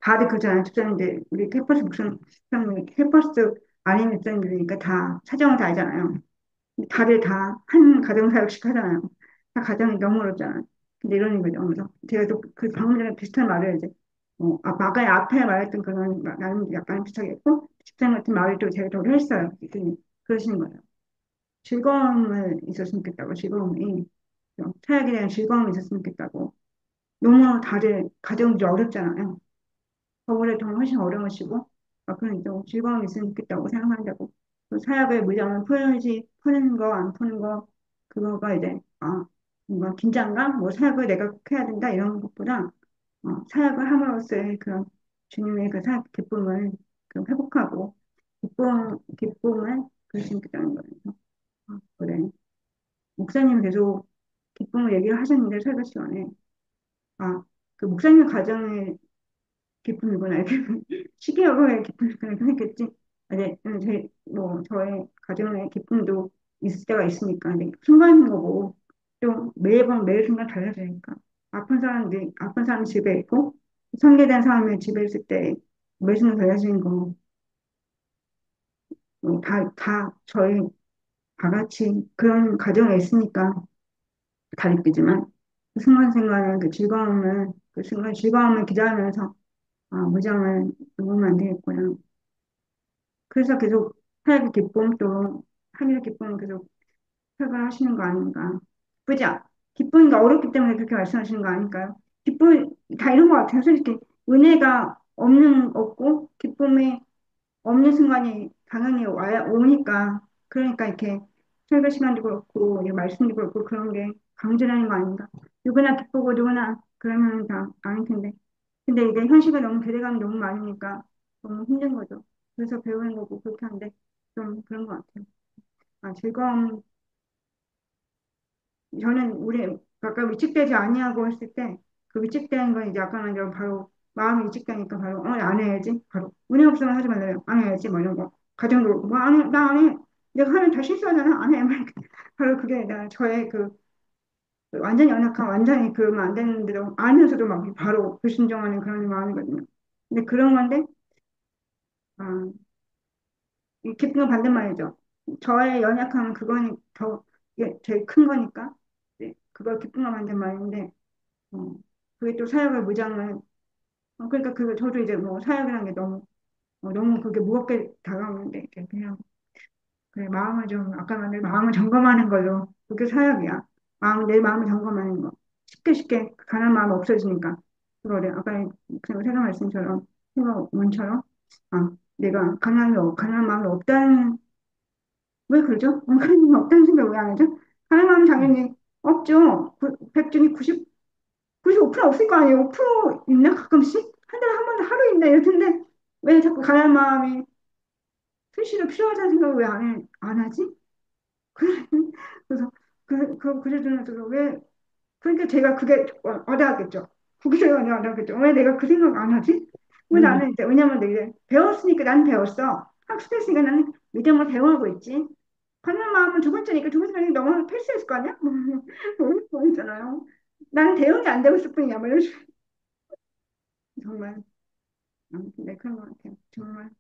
다들 그잖아요. 집사님들 우리 캠퍼스 집사님 캠퍼스 아닌 집사님들이니까 다 사정을 다 알잖아요. 다들 다 한 가정사역식 하잖아요. 다 가정이 너무 어렵잖아요. 근데 이러는 거죠. 그래서 제가 또 그 방금 전에 비슷한 말을 이제 아까 앞에 말했던 그런 나는 약간 비슷하게 했고 직장 같은 말을 또 제가 저도 했어요. 그랬더니 그러시는 거예요. 즐거움을 있었으면 좋겠다고 즐거움이 사역에 대한 즐거움이 있었으면 좋겠다고 너무 다들 가정이 어렵잖아요. 저보다 더 훨씬 어려우시고, 그런 좀 즐거움이 있으면 좋겠다고 생각한다고. 그 사약을 무장을 푸는 거, 안 푸는 거, 그거가 이제, 뭔가 긴장감, 뭐 사약을 내가 꼭 해야 된다, 이런 것보다, 사약을 함으로써의 그런 주님의 그 사약 기쁨을 그 회복하고, 기쁨을 그수 있겠다는 거예요. 그래. 목사님 계속 기쁨을 얘기를 하셨는데, 설교 시간에, 아, 그 목사님 가정에 기쁨이구나. 이렇게 시기하고의 기쁨이구나. 생각했지. 네, 저의 가정의 기쁨도 있을 때가 있으니까. 근데 순간인 거고, 또 매번, 매 순간 달라지니까. 아픈 사람이 집에 있고, 상계된 사람이 집에 있을 때 매 순간 달라지는 거, 저희 다 같이 그런 가정에 있으니까 다르겠지만, 그 순간순간의 그 순간 즐거움을 기다리면서, 무장을 놓으면 안 되겠구나. 그래서 계속 하나님의 기쁨 또 하늘의 기쁨을 계속 표현하시는 거 아닌가. 그죠? 기쁨이 어렵기 때문에 그렇게 말씀하시는 거 아닐까요? 기쁨 다 이런 거 같아요. 솔직히 은혜가 없고 기쁨이 없는 순간이 당연히 오니까 그러니까 이렇게 설교 시간도 그렇고 이 말씀도 그렇고 그런 게 강조하는 거 아닌가. 누구나 기쁘고 누구나 그러면 다 아닐 텐데. 근데 이게 현실과 너무 괴리감이 너무 많으니까 너무 힘든 거죠. 그래서 배우는 거고 그렇게 하는데 좀 그런 것 같아요. 즐거움, 저는 아까 위축되지 아니하고 했을 때 그 위축되는 건 이제 아까 말대로 바로 마음이 위축되니까 바로 안 해야지 바로 운이 없으면 하지 말래요. 안 해야지 뭐 이런 거 가정도 그렇고 뭐 안 해, 나 안 해. 내가 하면 다 실수하잖아. 안 해. 막 이렇게. 바로 그게 저의 그 완전히 연약한 완전히 그러면 안 되는데도 알면서도 막 바로 불순종하는 그런 마음이거든요. 근데 그런 건데 아, 이 기쁜 건 반대말이죠. 저의 연약함은 그거니 더 이게 제일 큰 거니까 네, 그걸 기쁜 건 반대말인데 어, 그게 또 사역을 무장을 그러니까 그 저도 이제 뭐 사역이라는 게 너무 그게 무겁게 다가오는데 이렇게 그냥 그래 마음을 좀 아까 말한 마음을 점검하는 걸로 그게 사역이야. 내 마음을 점검하는 거 쉽게 쉽게 가난 마음 없어지니까 그거를 아까 그냥 세상 말씀처럼 생각 원처럼 내가 가난 마음이 없다는 왜 그러죠? 가난 마음이 없다는 생각 왜 안 하죠? 가난 마음은 당연히 없죠. 100 중에 95% 없을 거 아니에요. 5% 있나 가끔씩? 한 달에 한 번 하루 있나 이럴 텐데 왜 자꾸 가난 마음이 수시로 필요하다는 생각을 왜 안 하지? 그래서 그래도 왜 그러니까 제가 그게 와닿았겠죠. 그게 제가 와닿았겠죠. 왜 내가 그 생각 안 하지? 왜 음, 나는 이제 왜냐면 내가 배웠으니까 난 배웠어. 학습했으니까 나는 믿음을 배워가고 있지. 가난 마음은 두 번째니까 두 번째는 너무 패스했을 거 아니야? 뭐 있잖아요. 나는 대응이 안 되고 있을 뿐이야. 뭐 이런 식으로. 정말 네, 그런 것 같아요. 정말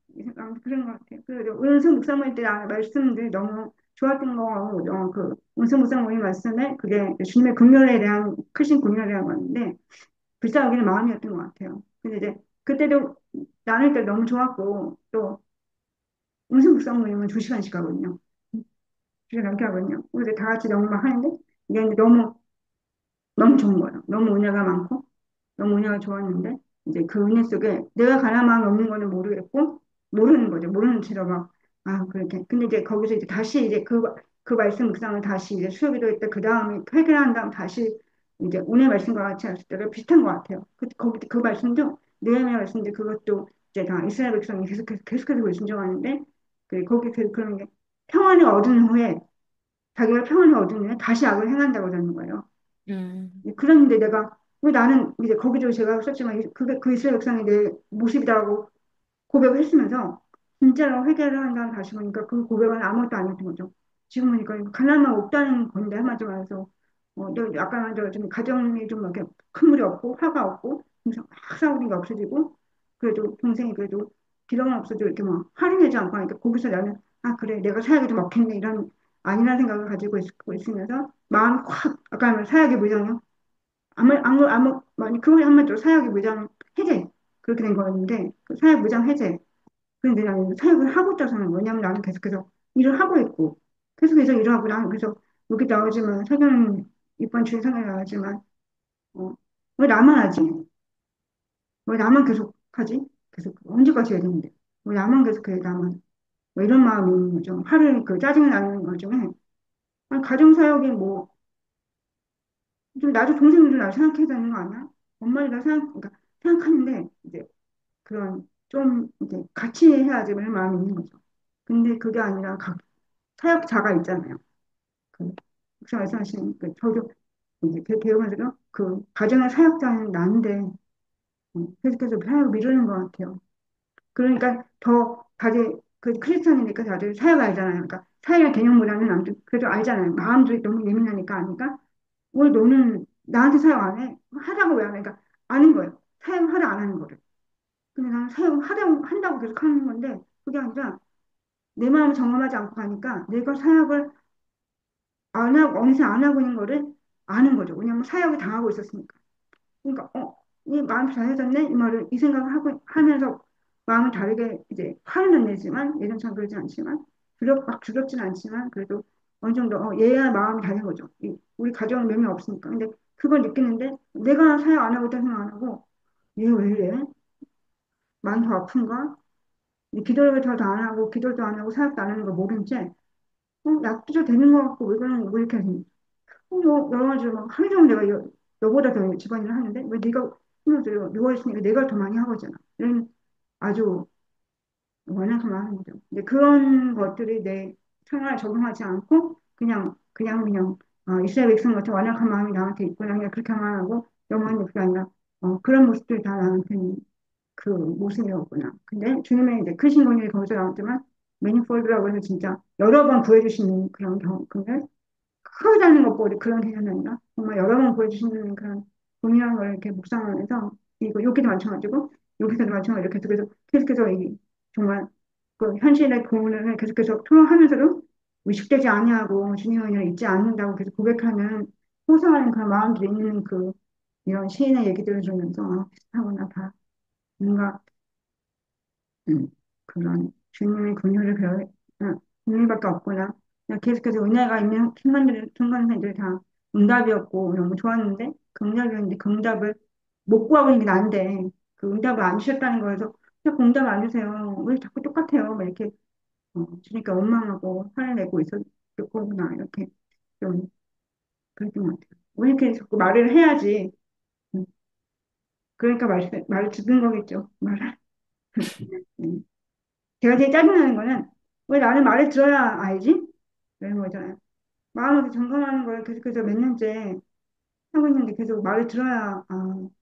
그런 것 같아요. 그리고 은수 목사님 때 말씀들이 너무 좋았던 거, 그 은수 목사님 말씀에 그게 주님의 긍휼에 대한 크신 긍휼에 대한 건데 불쌍하기는 마음이었던 것 같아요. 근데 이제 그때도 나눌 때 너무 좋았고 또 은수 목사님은 2시간씩 하거든요. 2시간 넘게 하거든요. 그래서 다 같이 너무 막 하는데 이게 너무 좋은 거예요. 너무 은혜가 많고 너무 은혜가 좋았는데 이제 그 은혜 속에 내가 가난 마음이 없는 거는 모르겠고 모르는 거죠. 모르는 채로 막 그렇게 근데 이제 거기서 이제 다시 이제 그 말씀 묵상을 다시 이제 수요기도 했때 그 다음에 해결한 다음 다시 이제 오늘 말씀과 같이 했을 때가 비슷한 것 같아요. 그 말씀도 느헤미야 말씀인데 그것도 이제 다 이스라엘 백성이 계속해서 그걸 순종하는데 거기 그런 게 평안을 얻은 후에 자기가 평안을 얻은 후에 다시 악을 행한다고 하는 거예요. 음, 그런데 내가 왜 나는 이제 거기도 제가 썼지만 그 이스라엘 백성이 내 모습이다라고 고백을 했으면서 진짜로 회개를 한 다음 다시 보니까 그 고백은 아무것도 아니었던 거죠. 지금 보니까 가난만 없다는 건데 한마디로 말해서 또 아까 말한 대로 좀 가정이 좀 이렇게 큰 물이 없고 화가 없고 그래서 막 싸우는 게 없어지고 그래도 동생이 그래도 기도만 없어도 이렇게 막 화를 내지 않고 하니까 거기서 나는 아 그래 내가 사약이 좀 먹겠네 이런 아니라는 생각을 가지고 있으면서 마음이 확 아까 말한 사약의 무장이요. 많이 그걸 한마디로 사약의 무장 해제 그렇게 된 거였는데 그 사약 무장 해제 근데 나는 사역을 하고 있다서는 왜냐면 나는 계속해서 일을 하고 있고 계속해서 일을 하고 나는 그래서 여기 나오지만 사교는 이번 주에 상에 나오지만 왜 나만 하지? 왜 나만 계속 하지? 계속 언제까지 해야 되는데 왜 나만 계속해 나만 뭐 이런 마음이 있는 거죠. 화를 짜증이 나는 것 중에 아니, 가정사역이 뭐 좀 나도 동생들도 날 생각해야 되는 거 아니야? 엄마를 나 그러니까 생각하는데 이제 그런 좀 이제 같이 해야지 이런 마음이 있는 거죠. 근데 그게 아니라 각 사역자가 있잖아요. 그 목사 말씀하신 그 저도 이제 배우면서 그 가정의 사역자는 나인데 계속해서 사역을 미루는 것 같아요. 그러니까 더 다들 크리스천이니까 다들 사역 알잖아요. 그러니까 사역의 개념보다는 아무튼 그래도 알잖아요. 마음도 너무 예민하니까 아니까 왜 너는 나한테 사역 안 해? 하라고 왜 안 해? 그러니까 아는 거예요. 사역 하라 안 하는 거를. 근데 나는 사역 하라고 한다고 계속 하는 건데 그게 아니라 내 마음을 점검하지 않고 가니까 내가 사역을 안 하고, 어느새 안 하고 있는 거를 아는 거죠. 왜냐면 사역을 당하고 있었으니까. 그러니까, 이 마음이 잘해졌네? 이 말을, 이 생각을 하면서 마음을 다르게 이제 화를 는 내지만, 예전처럼 그러지 않지만, 막 두렵진 않지만, 그래도 어느 정도, 얘야 마음이 다른 거죠. 우리 가정은 몇 명 없으니까. 근데 그걸 느끼는데, 내가 사역 안 하고 있다는 생각 안 하고, 얘 왜 이래? 마음 더 아픈가? 이 기도를 더 안 하고, 기도도 안 하고, 사역도 안 하는 거 모른 채, 약도 되는 것 같고, 왜 그러는 거, 왜 이렇게 하지? 여러 가지로 막 하루 종일 내가 너보다 더 집안일을 하는데 왜 네가 힘을 들여 누워있으니까 내가 더 많이 하고 있잖아. 이런 아주 완약한 하는 거죠. 근데 그런 것들이 내 생활에 적응하지 않고 그냥 이스라엘 백성 같은 완약한 마음이 나한테 있구나 그냥 그렇게만 하고 영원히 그게 아니라 그런 모습들이 다 나한테는 그 모습이었구나. 근데 주님의 이제 크신 권위에 거기서 나왔지만 매니폴드라고 해서 진짜 여러 번 구해주시는 그런 경험을 크다는 것보다 그런 개념이 아니라 정말 여러 번 보여주시는 그런 동일한 걸 이렇게 묵상하면서 이거 여기도 마찬가지고 여기서도 마찬가지로 계속해서 이 정말 그 현실의 고문을 계속해서 토로하면서도 위축되지 아니하고 주님의 은혜를 잊지 않는다고 계속 고백하는 호소하는 그런 마음들이 있는 이런 시인의 얘기들을 들으면서 비슷하구나 다 뭔가 그런 주님의 긍휼을 긍휼밖에 없구나. 그냥 계속해서 은혜가 있는 순간들이 다 응답이었고 너무 좋았는데 그 응답이었는데 그 응답을 못 구하고 있는 게 난데 그 응답을 안 주셨다는 거에서 자꾸 응답을 안 주세요. 왜 자꾸 똑같아요? 막 이렇게 주니까 원망하고 화를 내고 있었구나 이렇게 좀 그랬던 것 같아요. 왜 이렇게 자꾸 말을 해야지. 음, 그러니까 말을 듣는 거겠죠. 말을. 음. 제가 제일 짜증나는 거는 왜 나는 말을 들어야 알지? 이런 거잖아요. 마음을 점검하는 걸 계속해서 몇 년째 하고 있는데 계속 말을 들어야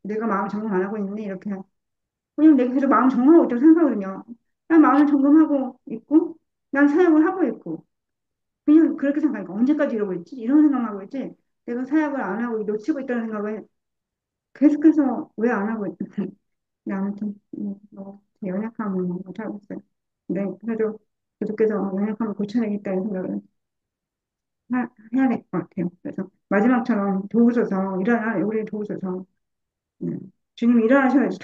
내가 마음 점검 안 하고 있네 이렇게 왜냐면 내가 계속 마음 점검하고 있다고 생각하거든요. 난 마음을 점검하고 있고 난 사역을 하고 있고 그냥 그렇게 생각하니까 언제까지 이러고 있지? 이런 생각만 하고 있지 내가 사역을 안 하고 놓치고 있다는 생각을 계속해서 왜 안 하고 있지? 근데 아무튼 제 연약함을 못하고 있어요. 네, 그래도 계속해서 연약함을 고쳐내겠다는 생각을 해야 될 것 같아요. 그래서 마지막처럼 도우소서, 우리 도우소서. 음, 주님 일어나셔야지.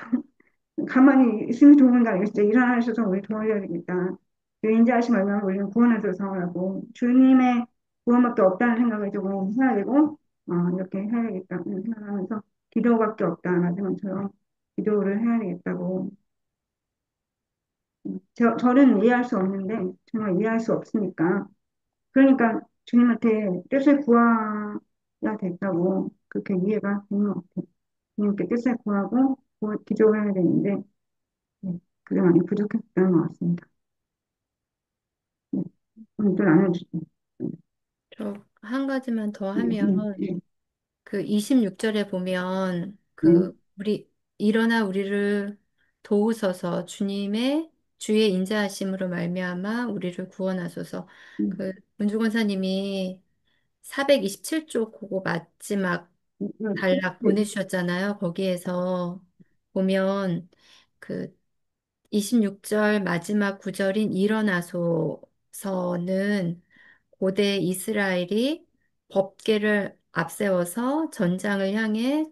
가만히 있으면 도움은 가겠지. 일어나셔서 우리 도와줘야 되겠다. 인자하시 말면 우리는 구원하소서라고 주님의 구원밖에 없다는 생각을 조금 해야 되고 이렇게 해야 되겠다 생각하면서 기도밖에 없다. 마지막처럼 기도를 해야 되겠다고. 저는 이해할 수 없는데 정말 이해할 수 없으니까 그러니까 주님한테 뜻을 구해야 됐다고. 그렇게 이해가 되는 것 같아요. 주님께 뜻을 구하고 기도해야 되는데 그게 많이 부족했던 것 같습니다. 네, 오늘 또 나눠주세요. 저 한 가지만 더 네, 네, 하면 네, 그 26절에 보면 네, 그 우리 일어나 우리를 도우소서 주님의 주의 인자하심으로 말미암아 우리를 구원하소서. 그 문주 권사님이 427쪽 그거 마지막 네, 단락 네, 보내주셨잖아요. 거기에서 보면 그 26절 마지막 구절인 일어나소서는 고대 이스라엘이 법궤를 앞세워서 전장을 향해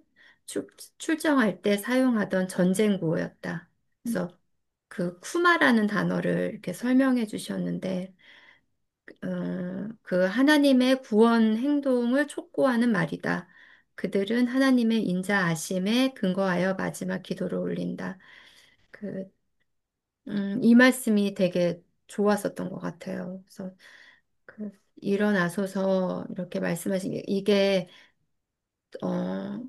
출, 출정할 때 사용하던 전쟁 구호였다. 그래서 그 쿠마라는 단어를 이렇게 설명해 주셨는데 그 하나님의 구원 행동을 촉구하는 말이다. 그들은 하나님의 인자하심에 근거하여 마지막 기도를 올린다. 그, 이 말씀이 되게 좋았었던 것 같아요. 그래서 그 일어나소서 이렇게 말씀하신 게 이게 어,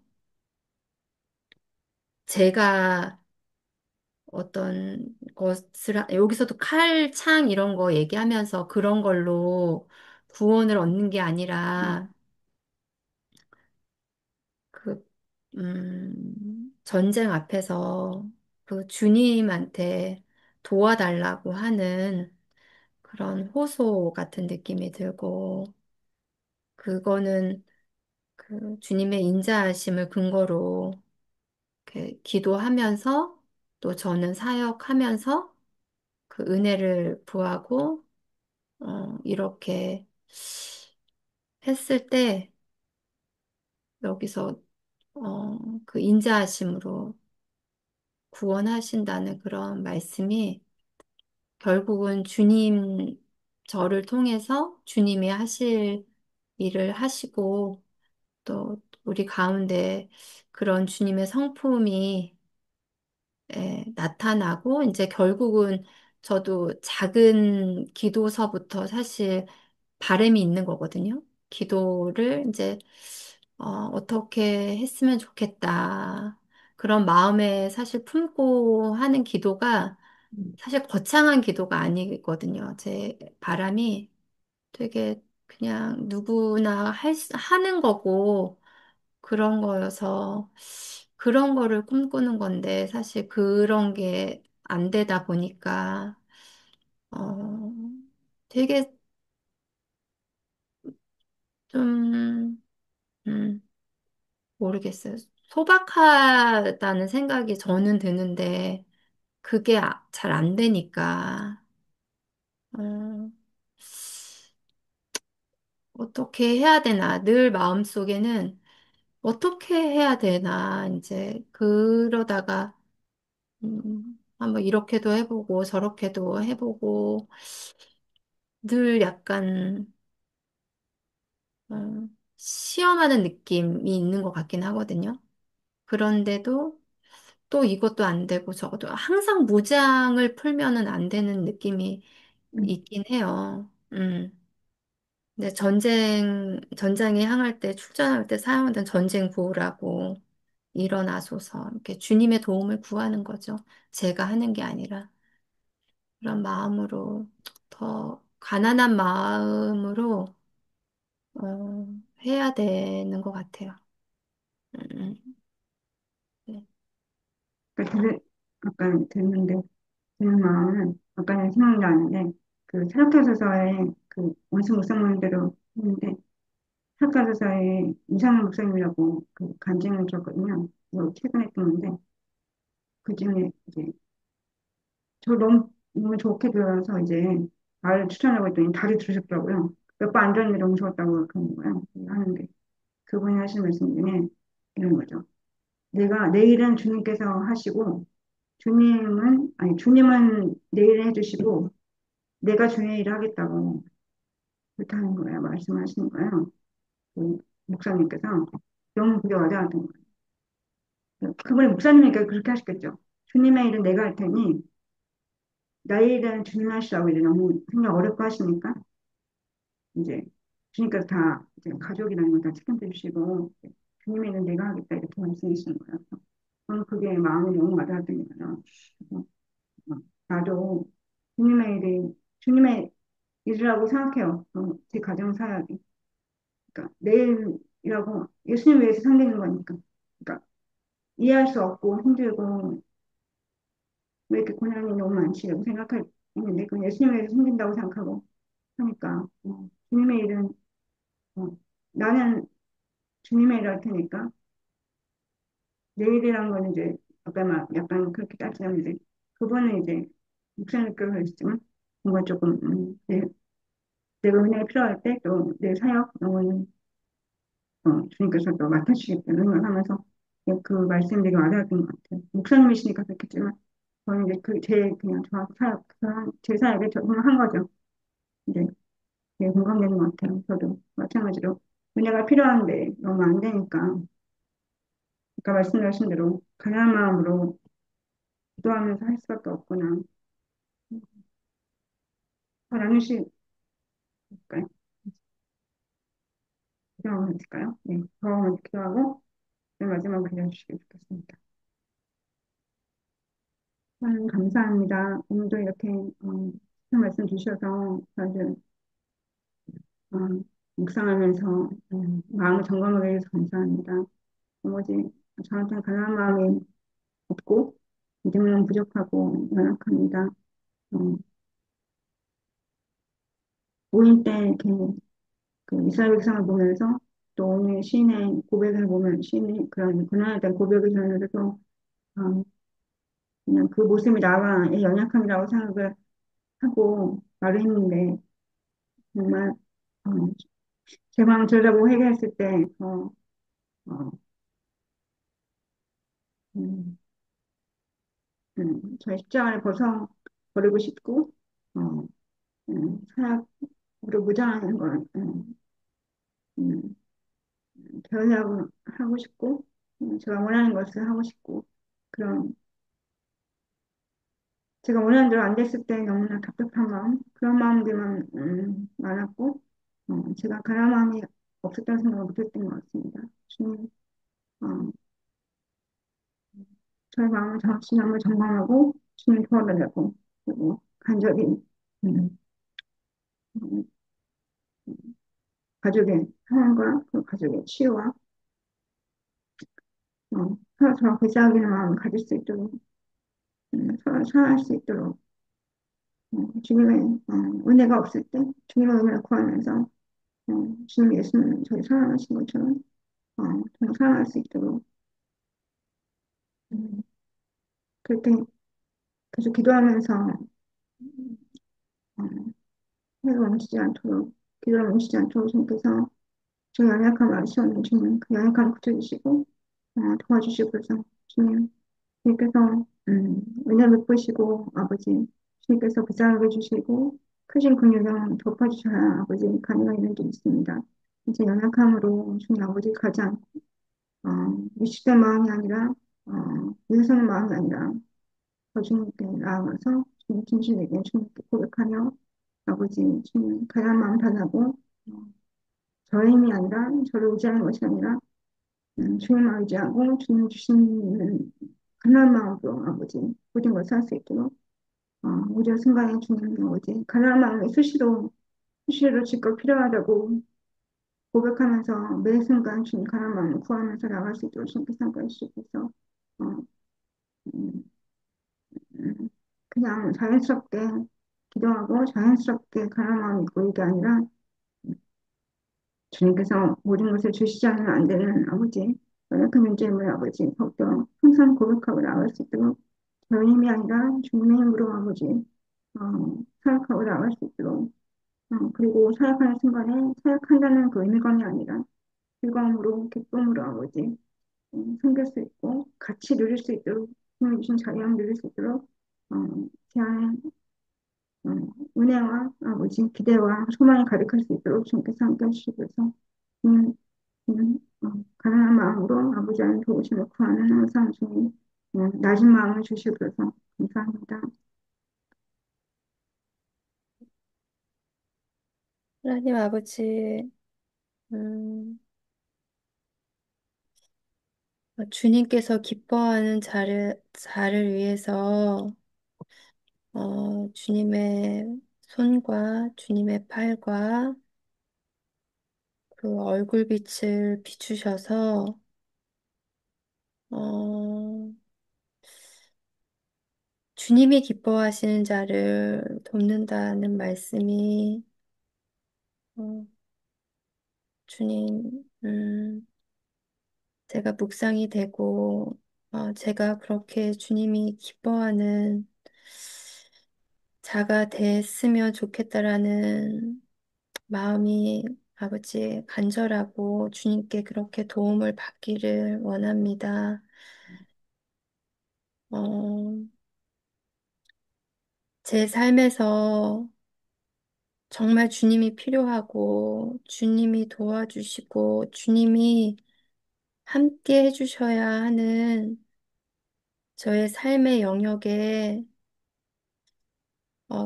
제가 어떤 것을 여기서도 칼, 창 이런 거 얘기하면서 그런 걸로 구원을 얻는 게 아니라 그, 전쟁 앞에서 그 주님한테 도와달라고 하는 그런 호소 같은 느낌이 들고, 그거는 그 주님의 인자하심을 근거로 이렇게 기도하면서 또 저는 사역하면서 그 은혜를 구하고, 이렇게 했을 때 여기서, 그 인자하심으로 구원하신다는 그런 말씀이 결국은 주님 저를 통해서 주님이 하실 일을 하시고 또 우리 가운데 그런 주님의 성품이 나타나고 이제 결국은 저도 작은 기도서부터 바람이 있는 거거든요. 기도를 이제 어떻게 했으면 좋겠다. 그런 마음에 사실 품고 하는 기도가 사실 거창한 기도가 아니거든요. 제 바람이 되게 그냥 누구나 하는 거고 그런 거여서 그런 거를 꿈꾸는 건데 사실 그런 게 안 되다 보니까 어, 되게 좀 모르겠어요. 소박하다는 생각이 저는 드는데 그게 잘 안 되니까 어, 어떻게 해야 되나 늘 마음속에는 어떻게 해야 되나 이제 그러다가 한번 이렇게도 해보고 저렇게도 해보고 늘 약간 어, 시험하는 느낌이 있는 것 같긴 하거든요. 그런데도 또 이것도 안 되고 저것도 항상 무장을 풀면은 안 되는 느낌이 있긴 해요. 근데 전장에 향할 때, 출전할 때 사용하던 전쟁 구호라고 일어나소서 이렇게 주님의 도움을 구하는 거죠. 제가 하는 게 아니라 그런 마음으로 더 가난한 마음으로 어, 해야 되는 것 같아요. 음, 네. 아까 듣는데 드는 마음은 아까는 생각나는데 그 사역자서서에 그 원수 목사님대로 했는데 사역자서서에 이상한 목사님이라고 그 간증을 줬거든요. 이거 최근에 했는데 그 중에 이제 저 너무 좋게 들어서 이제 말 추천하고 했더니 다리 들으셨더라고요. 몇 번 안 들었는데 너무 좋았다고 그러는 거예요. 하는데 그분이 하신 말씀 중에 이런 거죠. 내일은 주님께서 하시고 주님은 내일 해주시고 내가 주의 일을 하겠다고 그렇게 하는 거예요. 말씀하시는 거예요. 그 목사님께서 너무 그게 와닿았던 거예요. 그분이 목사님이니까 그렇게 하셨겠죠. 주님의 일은 내가 할 테니 나의 일은 주님 하시라고 이제 너무 생각 어렵고 하시니까 이제 주님께서 다 이제 가족이라는 걸 다 책임져 주시고 주님의 일은 내가 하겠다 이렇게 말씀하시는 거예요. 저는 그게 마음이 너무 와닿았던 거예요. 그래서 나도 주님의 일이 주님의 일이라고 생각해요. 제 가정 사역이. 그러니까 내일이라고 예수님 위해서 섬기는 거니까. 그러니까 이해할 수 없고 힘들고 왜 이렇게 고난이 너무 많지? 라고 생각했는데 그 예수님 위해서 섬긴다고 생각하고 하니까 주님의 일은 어, 나는 주님의 일을 할 테니까 내일이란 건 이제 아까 막 약간 그렇게 따지자면 이제 그분은 이제 목사님께서 하시지만 뭔가 조금 내가 은혜가 필요할 때 또 내 사역 주님께서 또 맡아주시겠다는 생각하면서 그 말씀 되게 와닿았던 것 같아요. 목사님이시니까 그렇겠지만 저는 이제 그냥 제 사역에 적응한 거죠. 이제 되게 공감되는 것 같아요. 저도 마찬가지로 은혜가 필요한데 너무 안 되니까 아까 말씀하신 대로 가난한 마음으로 기도하면서 할 수밖에 없구나. 나누실까요? 기도하면 될까요? 네, 더 기도하고 맨 마지막으로 기도해주시기 좋겠습니다. 하나님 감사합니다. 오늘도 이렇게 큰 말씀 주셔서 저희들 어, 묵상하면서 마음을 점검하게 해주셔서 감사합니다. 오로지 저한테는 가난한 마음이 없고 믿음은 부족하고 연약합니다. 어, 모임 때 이렇게 그 이스라엘 백성을 보면서 또 오늘 시인의 고백을 보면 시인의 그런 고난에 대한 고백을 들으면서도 어, 그냥 그 모습이 나와의 연약함이라고 생각을 하고 말을 했는데 정말 어, 제 마음을 들여다보고 회개했을 때 어, 음, 저의 십자가를 버리고 싶고 어, 사역으로 무장하는 걸 음, 배우려고 하고 싶고 제가 원하는 것을 하고 싶고 그런 제가 원하는 대로 안 됐을 때 너무나 답답한 마음 그런 마음들만 많았고 제가 가난한 마음이 없었다는 생각을 못했던 것 같습니다. 주님 어, 저희 마음을 다시 한번 점검하고 주님 도와달라고 그리고 간절히 음, 음, 가족의 상황과 그 가족의 치유와 서로 서로 배려하는 마음을 가질 수 있도록 서로 사랑할 수 있도록 주님의 은혜가 없을 때 주님의 은혜를 구하면서 주님 예수님 저희 사랑하신 것처럼 정말 사랑할 수 있도록 음, 그렇게 계속 기도하면서 어, 해가 멈추지 않도록 기도를 멈추지 않도록 주님께서 저희 연약함을 아시는 주님 그 연약함을 고쳐주시고 도와주시고 그래서 주님께서 은혜 베푸시고 아버지 주님께서 불쌍하게 주시고 크신 근육을 덮어주셔야 아버지 가능한 일은 좀 있습니다. 이제 연약함으로 주님 아버지 가지 않고 위축된 마음이 아니라 위선의 마음이 아니라 주님께 나아가서 주님 진실에게 주님께 고백하며 아버지 주님 가난한 마음 달라고 저의 힘이 아니라 저를 의지하는 것이 아니라 주님을 의지하고 주님 주시는 가난한 마음으로 아버지 모든 것을 할 수 있도록 우리의 순간에 주님 아버지 가난한 마음이 수시로 지껏 필요하다고 고백하면서 매 순간 주님 가난한 마음을 구하면서 나갈 수 있도록 주님께 sam해 주시옵소서. 어, 음, 음, 그냥 자연스럽게 기도하고 자연스럽게 가난한 마음이 있고 이게 아니라 주님께서 모든 것을 주시지 않으면 안 되는 아버지, 연약한 문제임을 아버지, 더욱더 항상 고백하고 나갈 수 있도록 저의 힘이 아니라 주님의 힘으로 아버지, 사역하고 나갈 수 있도록, 그리고 사역하는 순간에 사역한다는 그 의미감이 아니라 즐거움으로, 기쁨으로 아버지, 섬길 수 있고, 같이 누릴 수 있도록, 주님 주신 자유함 누릴 수 있도록, 제 안에 은혜와 아버지, 기대와 소망이 가득할 수 있도록 주님께서 함께 해주시고서, 음, 가난한 마음으로 아버지 하나님 도우심을 구하는 항상 주님 낮은 마음을 주시옵소서 감사합니다. 하나님 아버지, 음, 주님께서 기뻐하는 자를 위해서 주님의 손과 주님의 팔과 그 얼굴빛을 비추셔서 어, 주님이 기뻐하시는 자를 돕는다는 말씀이 어, 주님, 제가 묵상이 되고 제가 그렇게 주님이 기뻐하는 자가 됐으면 좋겠다라는 마음이 아버지 간절하고 주님께 그렇게 도움을 받기를 원합니다. 어, 제 삶에서 정말 주님이 필요하고 주님이 도와주시고 주님이 함께 해주셔야 하는 저의 삶의 영역에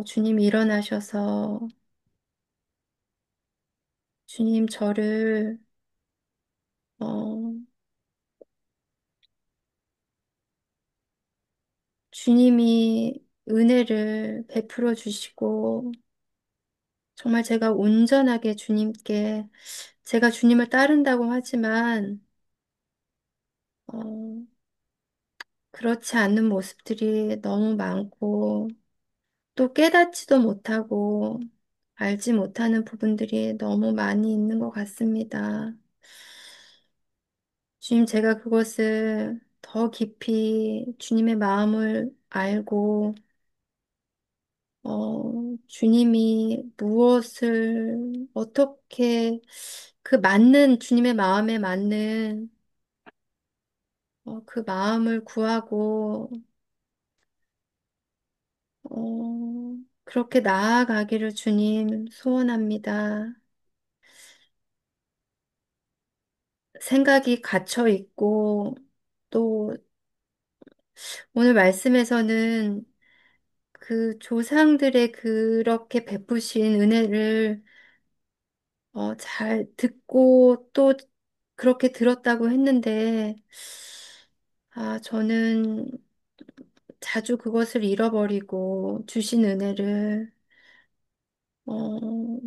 주님 일어나셔서 주님 저를 어, 주님이 은혜를 베풀어 주시고 정말 제가 온전하게 주님께 제가 주님을 따른다고 하지만 어, 그렇지 않는 모습들이 너무 많고 또 깨닫지도 못하고 알지 못하는 부분들이 너무 많이 있는 것 같습니다. 주님, 제가 그것을 더 깊이 주님의 마음을 알고 주님이 무엇을 어떻게 그 맞는 주님의 마음에 맞는 그 마음을 구하고 그렇게 나아가기를 주님 소원합니다. 생각이 갇혀 있고 또 오늘 말씀에서는 그 조상들의 그렇게 베푸신 은혜를 잘 듣고 또 그렇게 들었다고 했는데 저는 자주 그것을 잃어버리고 주신 은혜를 어,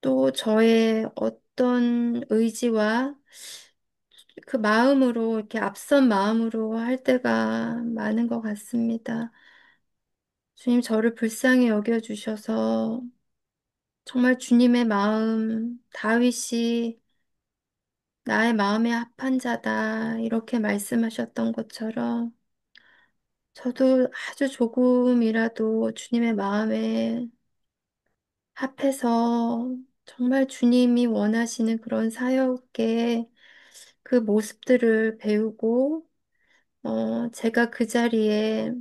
또 저의 어떤 의지와 그 마음으로 이렇게 앞선 마음으로 할 때가 많은 것 같습니다. 주님 저를 불쌍히 여겨주셔서 정말 주님의 마음, 다윗이 나의 마음에 합한 자다 이렇게 말씀하셨던 것처럼 저도 아주 조금이라도 주님의 마음에 합해서 정말 주님이 원하시는 그런 사역의 그 모습들을 배우고 제가 그 자리에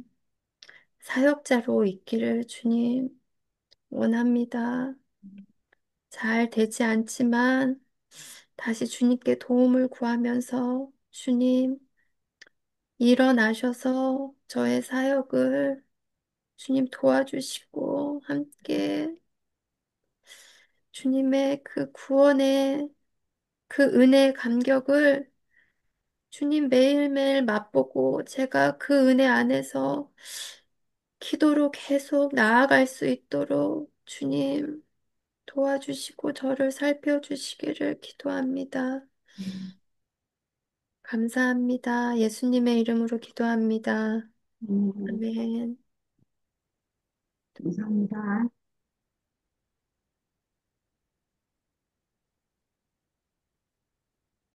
사역자로 있기를 주님 원합니다. 잘 되지 않지만 다시 주님께 도움을 구하면서 주님 일어나셔서 저의 사역을 주님 도와주시고 함께 주님의 그 구원의 그 은혜의 감격을 주님 매일매일 맛보고 제가 그 은혜 안에서 기도로 계속 나아갈 수 있도록 주님 도와주시고 저를 살펴주시기를 기도합니다. 감사합니다. 예수님의 이름으로 기도합니다. 음, 아멘. 감사합니다.